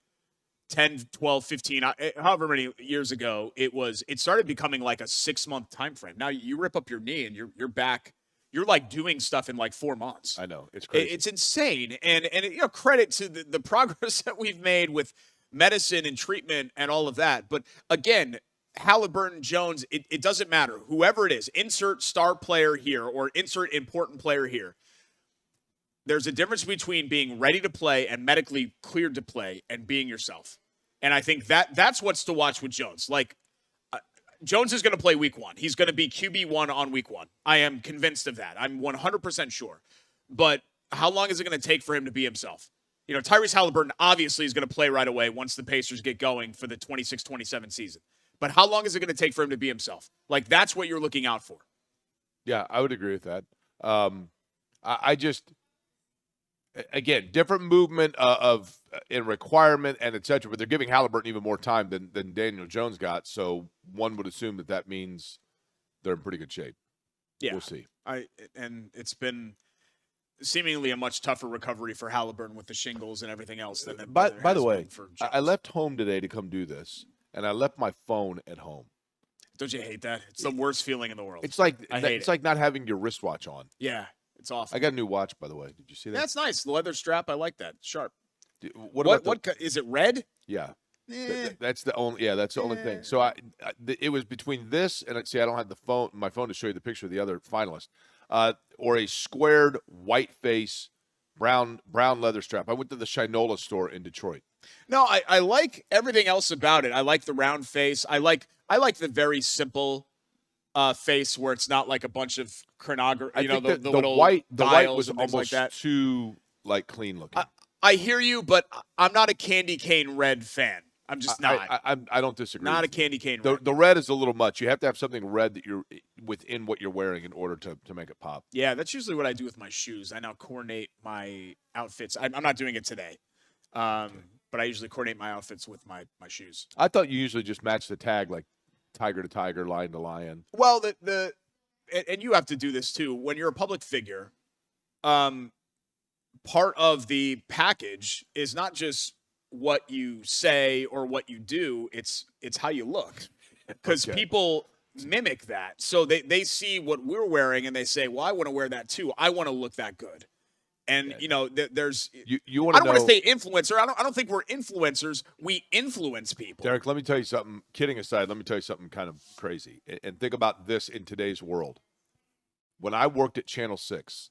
10, 12, 15, however many years ago, it started becoming like a 6-month time frame. Now you rip up your knee and you're back. You're like doing stuff in like 4 months.
I know. It's crazy.
It's insane. And credit to the progress that we've made with medicine and treatment and all of that. But again, Halliburton, Jones, it doesn't matter. Whoever it is, insert star player here or insert important player here. There's a difference between being ready to play and medically cleared to play and being yourself. And I think that's what's to watch with Jones. Like, Jones is going to play week 1. He's going to be QB1 on week 1. I am convinced of that. I'm 100% sure. But how long is it going to take for him to be himself? Tyrese Halliburton obviously is going to play right away once the Pacers get going for the 26-27 season. But how long is it going to take for him to be himself? Like, that's what you're looking out for.
Yeah, I would agree with that. Again, different movement in requirement and et cetera, but they're giving Halliburton even more time than Daniel Jones got. So one would assume that means they're in pretty good shape.
Yeah,
we'll see.
And it's been seemingly a much tougher recovery for Halliburton with the shingles and everything else than it
by the way,
been for Jones.
I left home today to come do this, and I left my phone at home.
Don't you hate that? It's the worst feeling in the world.
It's like like not having your wristwatch on.
Yeah, it's awful.
I got a new watch, by the way. Did you see that?
That's nice. The leather strap, I like that. Sharp.
What
is it? Red?
Yeah. That's the only. Yeah, that's the only thing. So it was between this and I don't have my phone to show you the picture of the other finalist, or a squared white face brown leather strap. I went to the Shinola store in Detroit.
No, I like everything else about it. I like the round face. I like the very simple face where it's not like a bunch of chronography.
I think
the
the
little
white
dials
was
and things
almost
like that.
too like clean looking.
I hear you, but I'm not a candy cane red fan. I'm just not.
I don't disagree.
Not a
with you.
candy cane red.
The red is a little much. You have to have something red that you're within what you're wearing in order to make it pop.
Yeah, that's usually what I do with my shoes. I now coordinate my outfits. I'm not doing it today, but I usually coordinate my outfits with my shoes.
I thought you usually just match the tag like tiger to tiger, lion to lion.
Well, and you have to do this too when you're a public figure. Part of the package is not just what you say or what you do, it's how you look, because people mimic that. So they see what we're wearing and they say, well, I want to wear that too. I want to look that good. And there's
you want to
I don't want to say influencer. I don't think we're influencers. We influence people.
Derek, let me tell you something. Kidding aside, let me tell you something kind of crazy. And think about this in today's world. When I worked at Channel 6,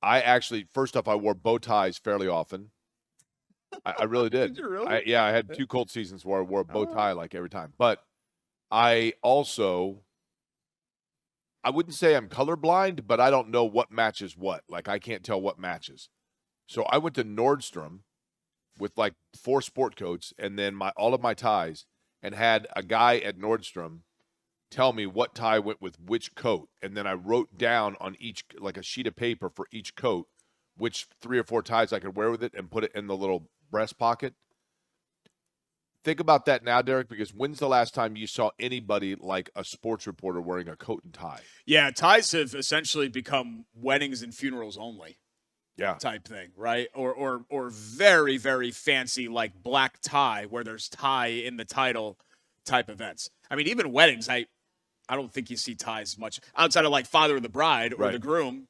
I actually, first off, I wore bow ties fairly often. I really did.
Did you really?
I had 2 cold seasons where I wore a bow tie like every time. But I also, I wouldn't say I'm colorblind, but I don't know what matches what. Like, I can't tell what matches. So I went to Nordstrom with like 4 sport coats and then all of my ties, and had a guy at Nordstrom tell me what tie went with which coat. And then I wrote down on each, like a sheet of paper for each coat, which 3 or 4 ties I could wear with it, and put it in the little breast pocket. Think about that now, Derek, because when's the last time you saw anybody like a sports reporter wearing a coat and tie?
Yeah, ties have essentially become weddings and funerals only.
Yeah.
Type thing, right? Or very, very fancy like black tie where there's tie in the title type events. I mean, even weddings, I don't think you see ties much outside of like father of the bride or the groom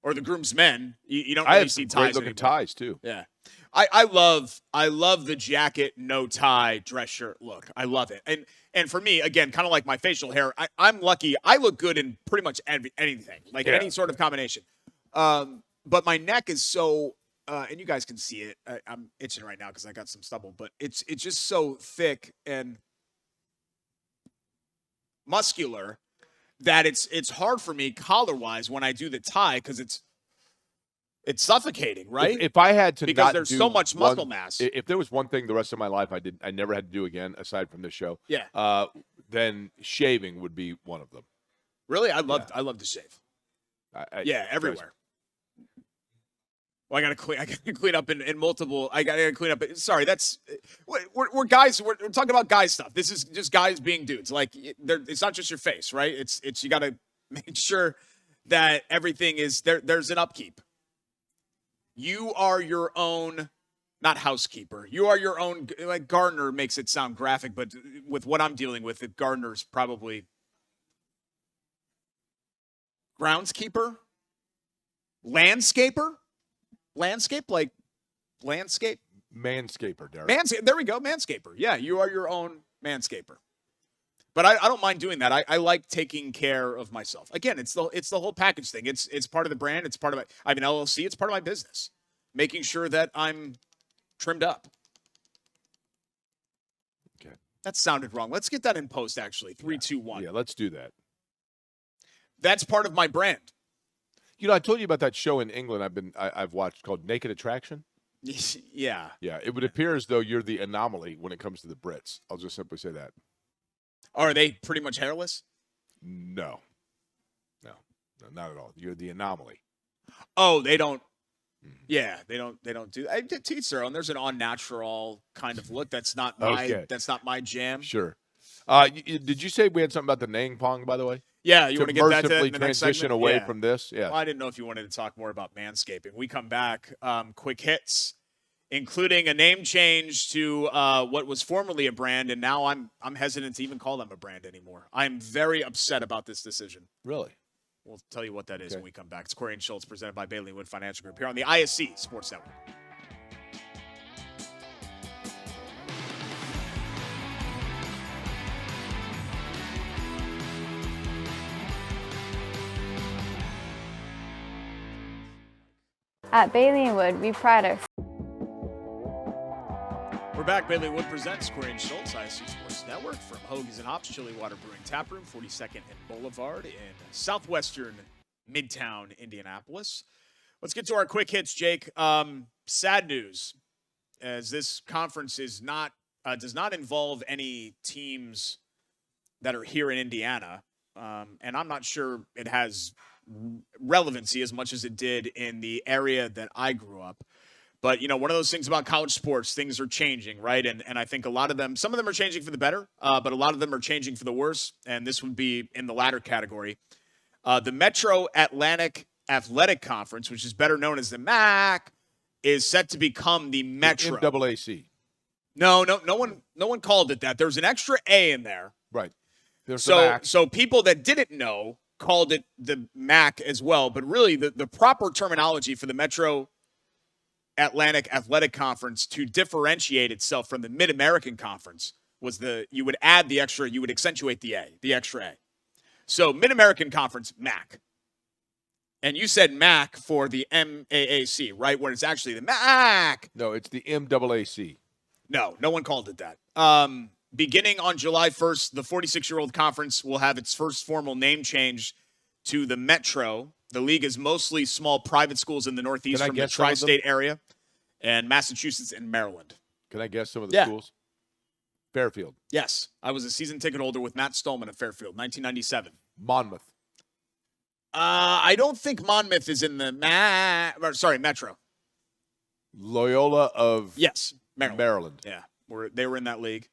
or the groom's men. You don't really see ties.
Great looking ties too.
Yeah. I love the jacket, no tie, dress shirt look. I love it. And for me, again, kind of like my facial hair, I'm lucky. I look good in pretty much anything, like any sort of combination. But my neck is so, and you guys can see it. I'm itching right now because I got some stubble, but it's just so thick and muscular that it's hard for me collar-wise when I do the tie, because it's suffocating, right?
If I had to,
because there's so much muscle mass.
If there was one thing the rest of my life I never had to do again aside from this show, then shaving would be one of them.
Really, I love to shave. Everywhere. Well, I gotta clean up in multiple. I gotta clean up. Sorry, we're guys. We're talking about guy stuff. This is just guys being dudes. Like, it's not just your face, right? It's you gotta make sure that everything is there. There's an upkeep. You are your own, not housekeeper. You are your own. Like gardener makes it sound graphic, but with what I'm dealing with, the gardener's probably groundskeeper, landscaper. Landscape, like landscape?
Manscaper, Derek.
There we go, manscaper. Yeah, you are your own manscaper. But I don't mind doing that. I like taking care of myself. Again, it's the whole package thing. It's part of the brand. It's part of I have an LLC. It's part of my business. Making sure that I'm trimmed up.
Okay.
That sounded wrong. Let's get that in post, actually. 3, 2, 1.
Yeah, let's do that.
That's part of my brand.
You know, I told you about that show in England I've watched called Naked Attraction.
Yeah.
Yeah, it would appear as though you're the anomaly when it comes to the Brits. I'll just simply say that.
Are they pretty much hairless?
No, not at all. You're the anomaly.
Oh, they don't. Yeah, they don't do. I did teach their own. There's an unnatural kind of look. That's not my jam.
Sure. Did you say we had something about the Nang Pong, by the way?
Yeah, you want to get that to the next
transition
segment?
away from this? Yeah.
Well, I didn't know if you wanted to talk more about manscaping. We come back, quick hits, including a name change to what was formerly a brand, and now I'm hesitant to even call them a brand anymore. I'm very upset about this decision.
Really?
We'll tell you what that is when we come back. It's Corey and Schultz, presented by Bailey Wood Financial Group here on the ISC Sports Network.
At Bailey & Wood, we pride ourselves.
We're back. Bailey Wood presents Corey and Schultz, ISC Sports Network, from Hoagies and Hops, Chili Water Brewing Tap Room, 42nd and Boulevard in southwestern Midtown, Indianapolis. Let's get to our quick hits, Jake. Sad news, as this conference is not does not involve any teams that are here in Indiana, and I'm not sure it has relevancy as much as it did in the area that I grew up. But, you know, one of those things about college sports, things are changing, right? And I think a lot of them, some of them are changing for the better, but a lot of them are changing for the worse, and this would be in the latter category. The Metro Atlantic Athletic Conference, which is better known as the MAC, is set to become the Metro.
The MAAC.
No one called it that. There's an extra A in there.
Right. There's the MAC.
So people that didn't know called it the MAC as well, but really the proper terminology for the Metro Atlantic Athletic Conference to differentiate itself from the Mid-American Conference was you would add the extra, you would accentuate the extra A. So Mid-American Conference, MAC. And you said MAC for the MAAC, right? When it's actually the MAC.
No, it's the MAAC.
No one called it that. Beginning on July 1st, the 46-year-old conference will have its first formal name change to the Metro. The league is mostly small private schools in the Northeast from the tri-state area and Massachusetts and Maryland.
Can I guess some of the schools? Fairfield.
Yes. I was a season ticket holder with Matt Stolman at Fairfield, 1997.
Monmouth.
I don't think Monmouth is in the Metro.
Loyola of Maryland.
Yeah. They were in that league.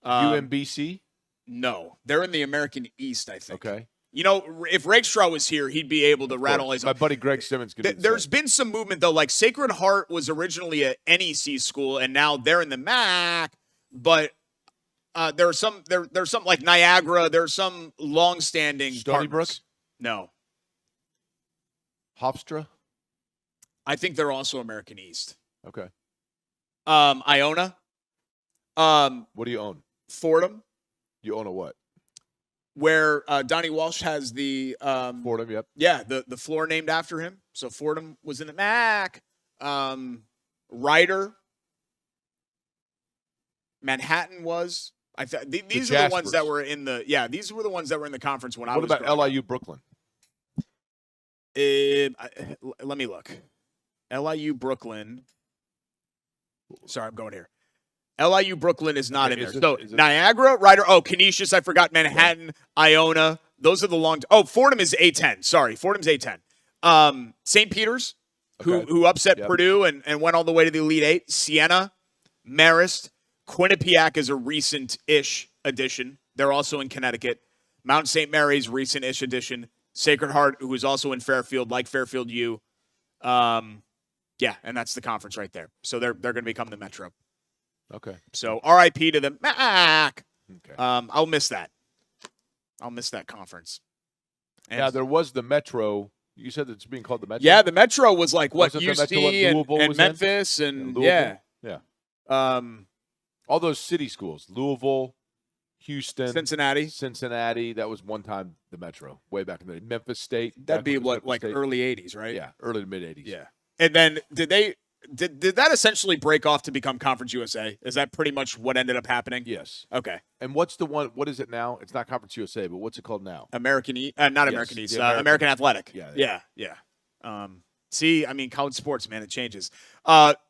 UMBC?
No. They're in the American East, I think.
Okay.
You know, if Rakestraw was here, he'd be able to rattle his.
My buddy Greg Simmons could.
There's been some movement though. Like Sacred Heart was originally a NEC school, and now they're in the MAC. But there's some like Niagara. There's some long-standing.
Stony Brook?
No.
Hofstra?
I think they're also American East.
Okay.
Iona.
What do you own?
Fordham.
You own a what?
Where Donnie Walsh has the
Fordham, yep.
Yeah, the floor named after him. So Fordham was in the MAC. Ryder. Manhattan was. These are the ones that were in the these were the ones that were in the conference when I was.
What about LIU Brooklyn?
Let me look. LIU Brooklyn. Sorry, I'm going here. LIU Brooklyn is not in there. So Niagara, Ryder, Canisius, I forgot, Manhattan, Iona. Those are the long. Fordham is A10. Sorry, Fordham's A10. St. Peter's, who upset Purdue and went all the way to the Elite Eight. Siena, Marist, Quinnipiac is a recent-ish addition. They're also in Connecticut. Mount St. Mary's, recent-ish addition. Sacred Heart, who is also in Fairfield, like Fairfield U. And that's the conference right there. So they're going to become the Metro.
Okay.
So RIP to the MAC.
Okay.
I'll miss that. I'll miss that conference. And
now, there was the Metro. You said it's being called the Metro?
Yeah, the Metro was like what,
Wasn't
UC and Memphis and
Louisville?
Yeah.
All those city schools. Louisville, Houston.
Cincinnati.
That was one time the Metro, way back in the day. Memphis State.
That'd be what, like early 80s, right?
Yeah, early to mid-80s.
Yeah. And then did that essentially break off to become Conference USA? Is that pretty much what ended up happening?
Yes.
Okay.
And what's the one? What is it now? It's not Conference USA, but what's it called now?
American East. American Athletic.
Yeah.
See, I mean, college sports, man, it changes.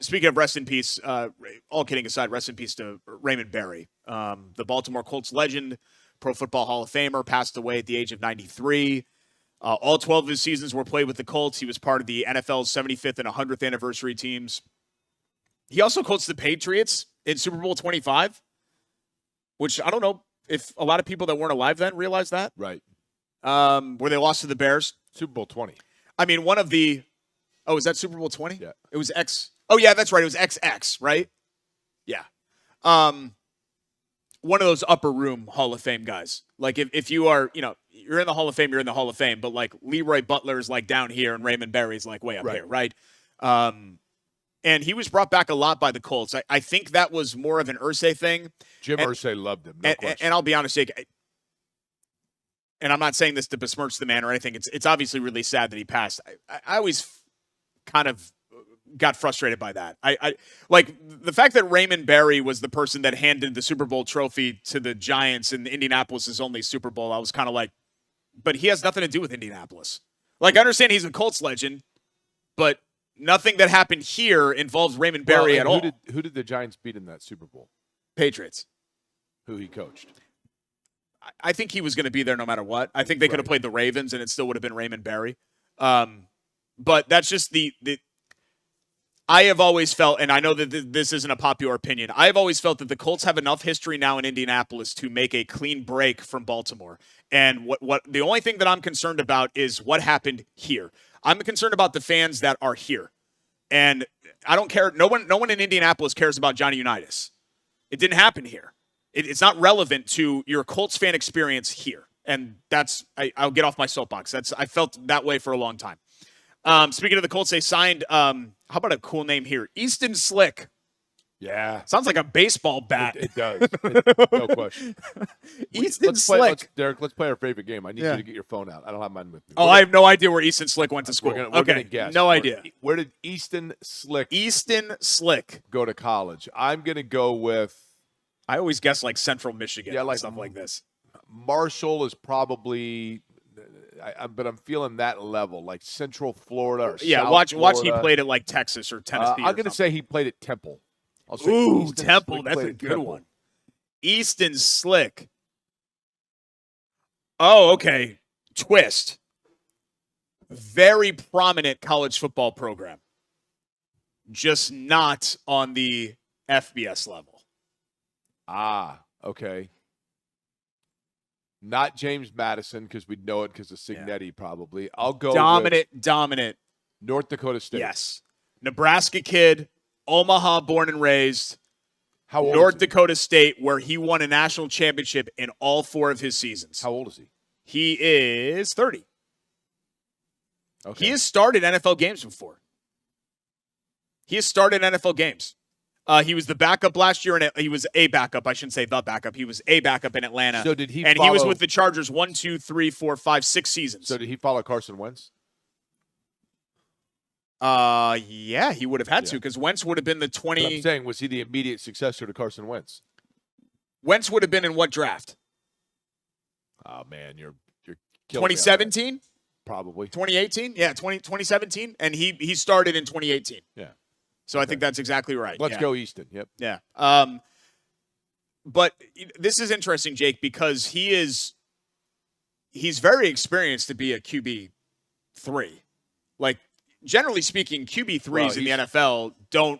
Speaking of rest in peace, all kidding aside, rest in peace to Raymond Berry. The Baltimore Colts legend, Pro Football Hall of Famer, passed away at the age of 93. All 12 of his seasons were played with the Colts. He was part of the NFL's 75th and 100th anniversary teams. He also coached the Patriots in Super Bowl 25, which I don't know if a lot of people that weren't alive then realize that.
Right.
Where they lost to the Bears.
Super Bowl 20.
I mean, one of the – is that Super Bowl 20?
Yeah.
It was X – yeah, that's right. It was XX, right? Yeah. One of those upper room Hall of Fame guys. Like if you are, you're in the Hall of Fame, you're in the Hall of Fame. But like Leroy Butler's like down here and Raymond Berry's like way up here, right? And he was brought back a lot by the Colts. I think that was more of an Irsay thing.
Jim Irsay loved him, no question.
And I'll be honest, Jake, and I'm not saying this to besmirch the man or anything. It's obviously really sad that he passed. I always kind of got frustrated by that. I like the fact that Raymond Berry was the person that handed the Super Bowl trophy to the Giants in Indianapolis' only Super Bowl. I was kind of like, but he has nothing to do with Indianapolis. Like, I understand he's a Colts legend, but nothing that happened here involves Raymond Berry at all.
Who did the Giants beat in that Super Bowl?
Patriots.
Who he coached?
I think he was going to be there no matter what. I think they could have played the Ravens, and it still would have been Raymond Berry. But that's just the I have always felt, and I know that this isn't a popular opinion, I have always felt that the Colts have enough history now in Indianapolis to make a clean break from Baltimore. And what the only thing that I'm concerned about is what happened here. I'm concerned about the fans that are here. And I don't care. No one in Indianapolis cares about Johnny Unitas. It didn't happen here. It's not relevant to your Colts fan experience here. And I'll get off my soapbox. I felt that way for a long time. Speaking of the Colts, they signed, how about a cool name here? Easton Slick.
Yeah.
Sounds like a baseball bat.
It does. No question.
Easton Slick.
Derek, let's play our favorite game. I need you to get your phone out. I don't have mine with me.
Oh, I have no idea where Easton Slick went to school.
We're gonna guess.
No idea.
Where did Easton Slick go to college? I'm going to go with...
I always guess like Central Michigan,
like
stuff like this.
Marshall is probably... but I'm feeling that level, like Central Florida or South
watch he played at like Texas or Tennessee.
I'm going to say he played at Temple. I'll say
Ooh,
Easton
Temple.
Slick
That's a
played at
good
Temple.
one. Easton Slick. Oh, okay. Twist. Very prominent college football program. Just not on the FBS level.
Ah, okay. Not James Madison, because we'd know it because of Signetti, probably. I'll go
Dominant.
North Dakota State.
Yes. Nebraska kid, Omaha born and raised.
How old
North
is he?
Dakota State, where he won a national championship in all 4 of his seasons.
How old is he?
He is 30.
Okay.
He has started NFL games before. He has started NFL games. He was the backup last year, and he was a backup. I shouldn't say the backup. He was a backup in Atlanta.
So did he?
And he was with the Chargers 1, 2, 3, 4, 5, 6 seasons.
So did he follow Carson Wentz?
Yeah, he would have had to, because Wentz would have been the 20.
But I'm saying, was he the immediate successor to Carson Wentz?
Wentz would have been in what draft?
Oh man, you're
2017?
Probably
2018? Yeah, 2017, and he started in 2018.
Yeah.
So I think that's exactly right.
Let's go Easton. Yep.
Yeah. But this is interesting, Jake, because he's very experienced to be a QB3. Like, generally speaking, QB3s in the NFL don't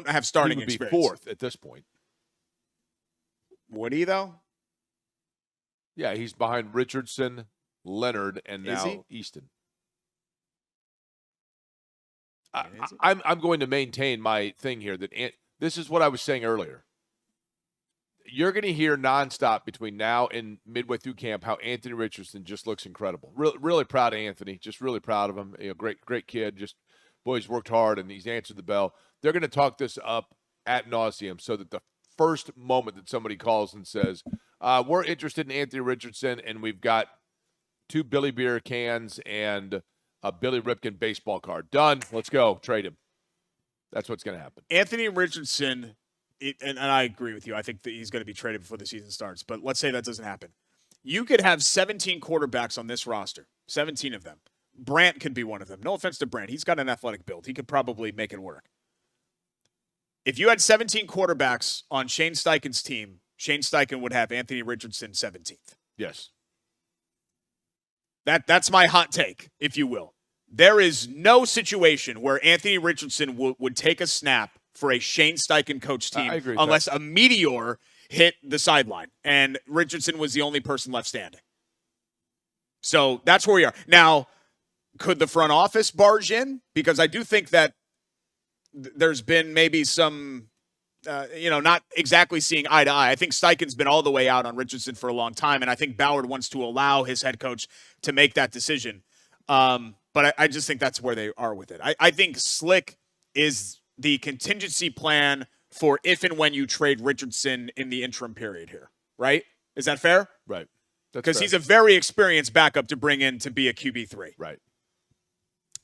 have starting
he would
experience.
be 4th at this point.
Would he though?
Yeah, he's behind Richardson, Leonard, and now Easton. I'm going to maintain my thing here that this is what I was saying earlier. You're going to hear nonstop between now and midway through camp how Anthony Richardson just looks incredible. Really proud of Anthony. Just really proud of him. Great kid. Just boy's worked hard and he's answered the bell. They're going to talk this up ad nauseum so that the first moment that somebody calls and says, we're interested in Anthony Richardson and we've got 2 Billy Beer cans and a Billy Ripken baseball card. Done. Let's go. Trade him. That's what's going to happen.
Anthony Richardson, and I agree with you. I think that he's going to be traded before the season starts. But let's say that doesn't happen. You could have 17 quarterbacks on this roster, 17 of them. Brandt could be one of them. No offense to Brandt. He's got an athletic build. He could probably make it work. If you had 17 quarterbacks on Shane Steichen's team, Shane Steichen would have Anthony Richardson 17th.
Yes.
That's my hot take, if you will. There is no situation where Anthony Richardson would take a snap for a Shane Steichen coach team unless a meteor hit the sideline, and Richardson was the only person left standing. So that's where we are. Now, could the front office barge in? Because I do think that there's been maybe some, not exactly seeing eye to eye. I think Steichen's been all the way out on Richardson for a long time, and I think Ballard wants to allow his head coach to make that decision. But I just think that's where they are with it. I think Slick is the contingency plan for if and when you trade Richardson in the interim period here, right? Is that fair?
Right.
Because he's a very experienced backup to bring in to be a QB3.
Right.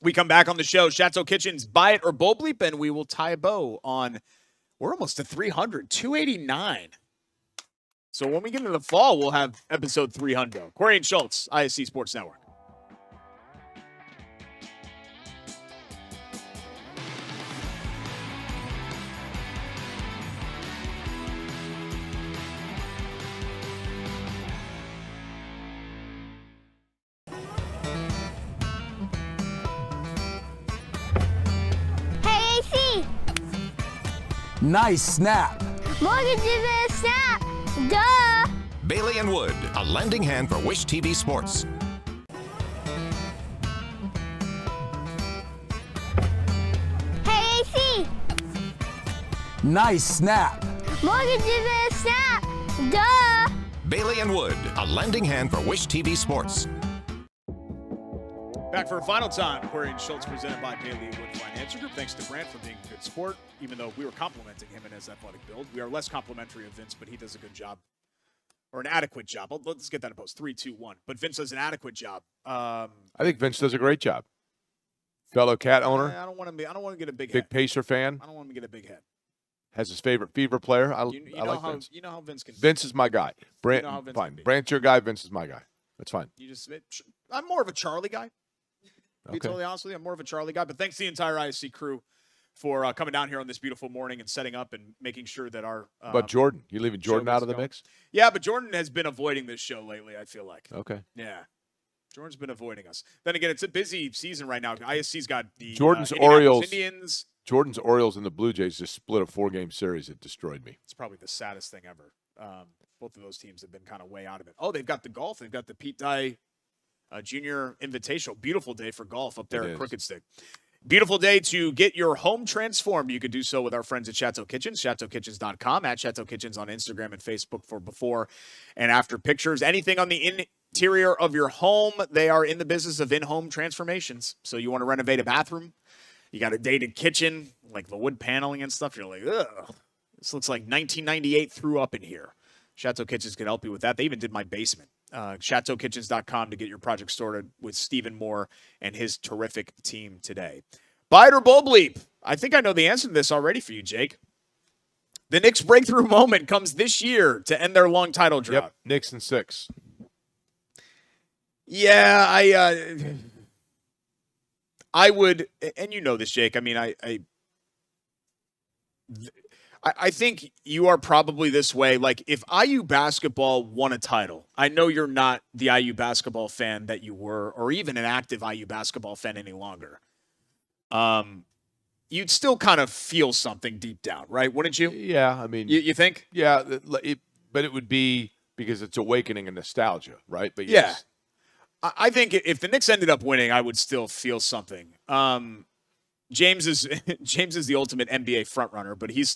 We come back on the show, Chateau Kitchen's Buy It or Bowl Bleep, and we will tie a bow on, we're almost to 300, 289. So when we get into the fall, we'll have episode 300. Corey and Schultz, ISC Sports Network.
Hey, AC.
Nice snap.
Mortgages in a snap. Duh.
Bailey and Wood, a lending hand for Wish TV Sports.
Hey, AC.
Nice snap.
Mortgages in a snap. Duh.
Bailey and Wood, a lending hand for Wish TV Sports.
Back for a final time. Corey and Schultz presented by Bailey Wood Financial Group. Thanks to Grant for being a good sport, even though we were complimenting him in his athletic build. We are less complimentary of Vince, but he does a good job. Or an adequate job. Let's get that in post. 3, 2, 1. But Vince does an adequate job.
I think Vince does a great job. Fellow cat owner,
I don't want to get a big
big
head.
Pacer fan,
I don't want him to get a big head.
has his favorite Fever player. I
You know
like
how
Vince.
you know how Vince can.
Vince is my guy. Brant,
know how Vince
fine.
can be.
Brant's your guy. Vince is my guy. That's fine.
I'm more of a Charlie guy. To be
Okay.
totally honest with you, I'm more of a Charlie guy. But thanks to the entire ISC crew for coming down here on this beautiful morning and setting up and making sure that our.
But Jordan, you leaving Jordan
show
out
was
of the
going.
mix?
Yeah, but Jordan has been avoiding this show lately. I feel like.
Okay.
Yeah. Jordan's been avoiding us. Then again, it's a busy season right now. ISC's got the
Jordan's
Indianapolis
Orioles.
Indians.
Jordan's Orioles and the Blue Jays just split a 4-game series. It destroyed me.
It's probably the saddest thing ever. Both of those teams have been kind of way out of it. Oh, they've got the golf. They've got the Pete Dye Junior Invitational. Beautiful day for golf up there
It
at
is.
Crooked Stick. Beautiful day to get your home transformed. You could do so with our friends at Chateau Kitchens, chateaukitchens.com, at Chateau Kitchens on Instagram and Facebook for before and after pictures. Anything on the interior of your home, they are in the business of in-home transformations. So you want to renovate a bathroom, you got a dated kitchen, like the wood paneling and stuff. You're like, ugh, this looks like 1998 threw up in here. Chateau Kitchens can help you with that. They even did my basement. ChateauKitchens.com to get your project started with Stephen Moore and his terrific team today. Buy it or Bowl Bleep. I think I know the answer to this already for you, Jake. The Knicks' breakthrough moment comes this year to end their long title drought.
Yep. Knicks in 6.
Yeah, I would, and you know this, Jake. I mean, I think you are probably this way. Like, if IU basketball won a title, I know you're not the IU basketball fan that you were, or even an active IU basketball fan any longer. You'd still kind of feel something deep down, right? Wouldn't you?
Yeah, I mean,
You think?
yeah, but it would be because it's awakening and nostalgia, right? But
Yeah.
yes.
I think if the Knicks ended up winning, I would still feel something. James is the ultimate NBA frontrunner, but he's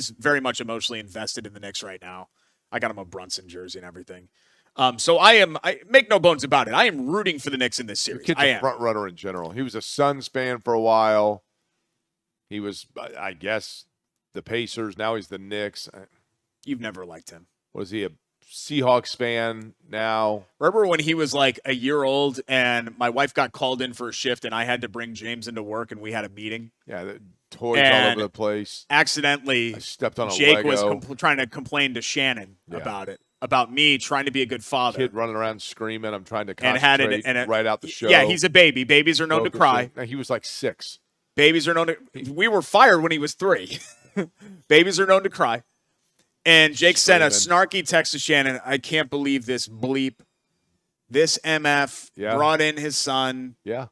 very much emotionally invested in the Knicks right now. I got him a Brunson jersey and everything. So I make no bones about it. I am rooting for the Knicks in this
The
series.
kid's
I
a
am.
front runner in general. He was a Suns fan for a while. He was, I guess, the Pacers. Now he's the Knicks.
You've never liked him.
Was he a Seahawks fan now?
Remember when he was like a year old and my wife got called in for a shift and I had to bring James into work and we had a meeting?
Yeah, the toys all
And
over the place.
Accidentally,
I stepped on a
Jake
Lego.
was trying to complain to Shannon
Yeah.
about it, about me trying to be a good father.
Kid running around screaming. I'm trying to
And
concentrate
had it,
right out the show.
Yeah, he's a baby. Babies are known to cry.
Focusing. Now, he was like 6.
Babies are known to. We were fired when he was 3. Babies are known to cry. And Jake sent a snarky text to Shannon. I can't believe this bleep. This MF brought in his son.
Yeah.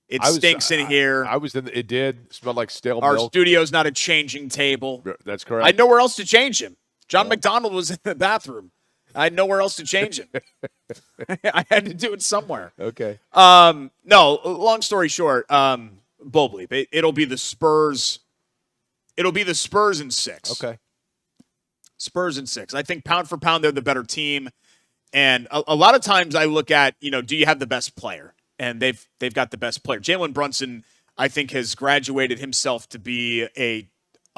It stinks in here.
I was in. It did smell like stale
Our
milk.
studio's not a changing table.
That's
I
correct.
had nowhere else to change him. John McDonald was in the bathroom. I had nowhere else to change him. I had to do it somewhere.
Okay.
No, long story short, Bull Bleep. It'll be the Spurs. It'll be the Spurs in 6.
Okay.
Spurs in 6. I think pound for pound, they're the better team. And a lot of times I look at, do you have the best player? And they've got the best player. Jalen Brunson, I think, has graduated himself to be a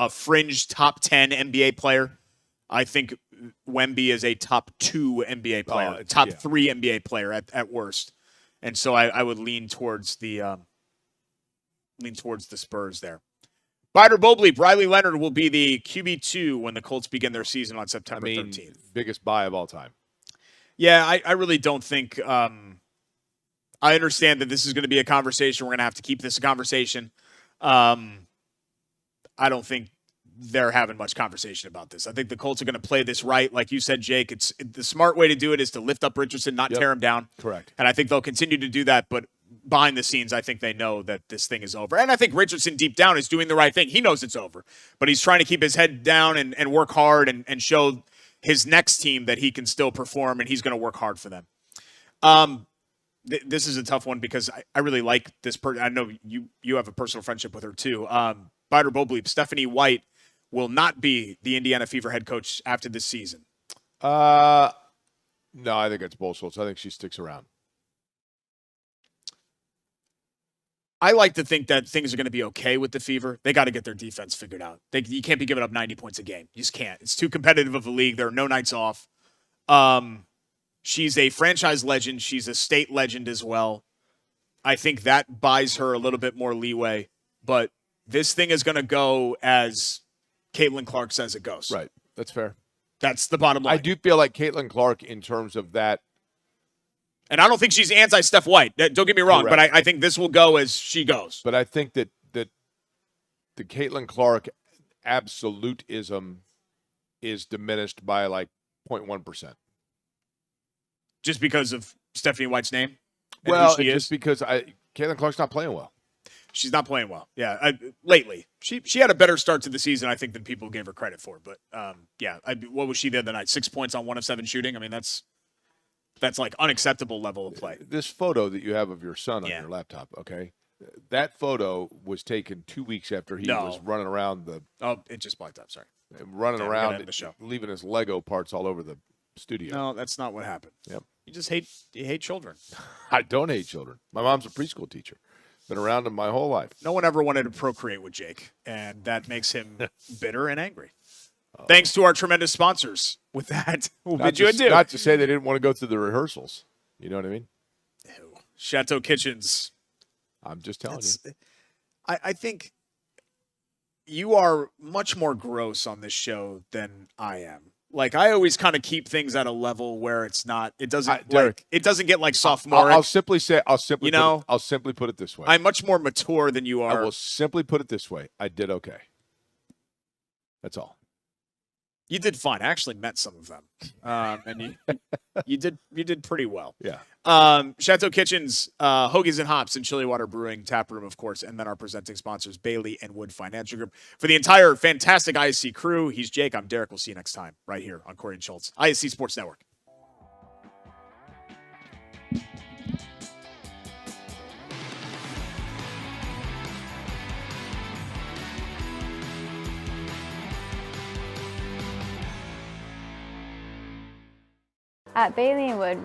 fringe top 10 NBA player. I think Wemby is a top 2 NBA player, top 3 NBA player at worst. And so I would lean towards the lean towards the Spurs there. Bider Bobley, Briley Leonard will be the QB2 when the Colts begin their season on September 13th.
Biggest buy of all time.
Yeah, I really don't think I understand that this is going to be a conversation. We're going to have to keep this a conversation. I don't think they're having much conversation about this. I think the Colts are going to play this right. Like you said, Jake, it's the smart way to do it is to lift up Richardson, not tear him down.
Correct.
And I think they'll continue to do that, but behind the scenes, I think they know that this thing is over. And I think Richardson deep down is doing the right thing. He knows it's over, but he's trying to keep his head down and work hard and show his next team that he can still perform, and he's going to work hard for them. This is a tough one because I really like this person. I know you have a personal friendship with her too. Bider Bobley, Stephanie White will not be the Indiana Fever head coach after this season.
No, I think it's bullshit. I think she sticks around.
I like to think that things are going to be okay with the Fever. They got to get their defense figured out. You can't be giving up 90 points a game. You just can't. It's too competitive of a league. There are no nights off. She's a franchise legend. She's a state legend as well. I think that buys her a little bit more leeway. But this thing is going to go as Caitlin Clark says it goes.
Right. That's fair.
That's the bottom line.
I do feel like Caitlin Clark in terms of that.
And I don't think she's anti-Steph White. Don't get me wrong,
Correct.
but I think this will go as she goes.
But I think that the Caitlin Clark absolutism is diminished by like 0.1%.
Just because of Stephanie White's name?
Well, just because Caitlin Clark's not playing well.
She's not playing well. Yeah, lately. She had a better start to the season, I think, than people gave her credit for. But, what was she the other night? 6 points on 1 of 7 shooting? I mean, that's like unacceptable level of play.
This photo that you have of your son on your laptop, okay? That photo was taken 2 weeks after he was running around
it just blacked up, sorry.
Running around,
the show.
leaving his Lego parts all over the studio.
No, that's not what happened.
Yep.
You hate children.
I don't hate children. My mom's a preschool teacher. Been around them my whole life.
No one ever wanted to procreate with Jake, and that makes him bitter and angry. Thanks to our tremendous sponsors. With that, we'll bid you adieu.
Not to say they didn't want to go through the rehearsals. You know what I mean?
Ew. Chateau Kitchens.
I'm just telling you.
I think you are much more gross on this show than I am. Like, I always kind of keep things at a level where it doesn't get like sophomoric.
I'll simply put it this way.
I'm much more mature than you are.
I will simply put it this way. I did okay. That's all.
You did fine. I actually met some of them, and you did pretty well.
Yeah.
Chateau Kitchens, Hoagies and Hops, and Chili Water Brewing Tap Room, of course, and then our presenting sponsors, Bailey and Wood Financial Group. For the entire fantastic ISC crew, he's Jake. I'm Derek. We'll see you next time right here on Corey and Schultz, ISC Sports Network.
At Bailey & Wood,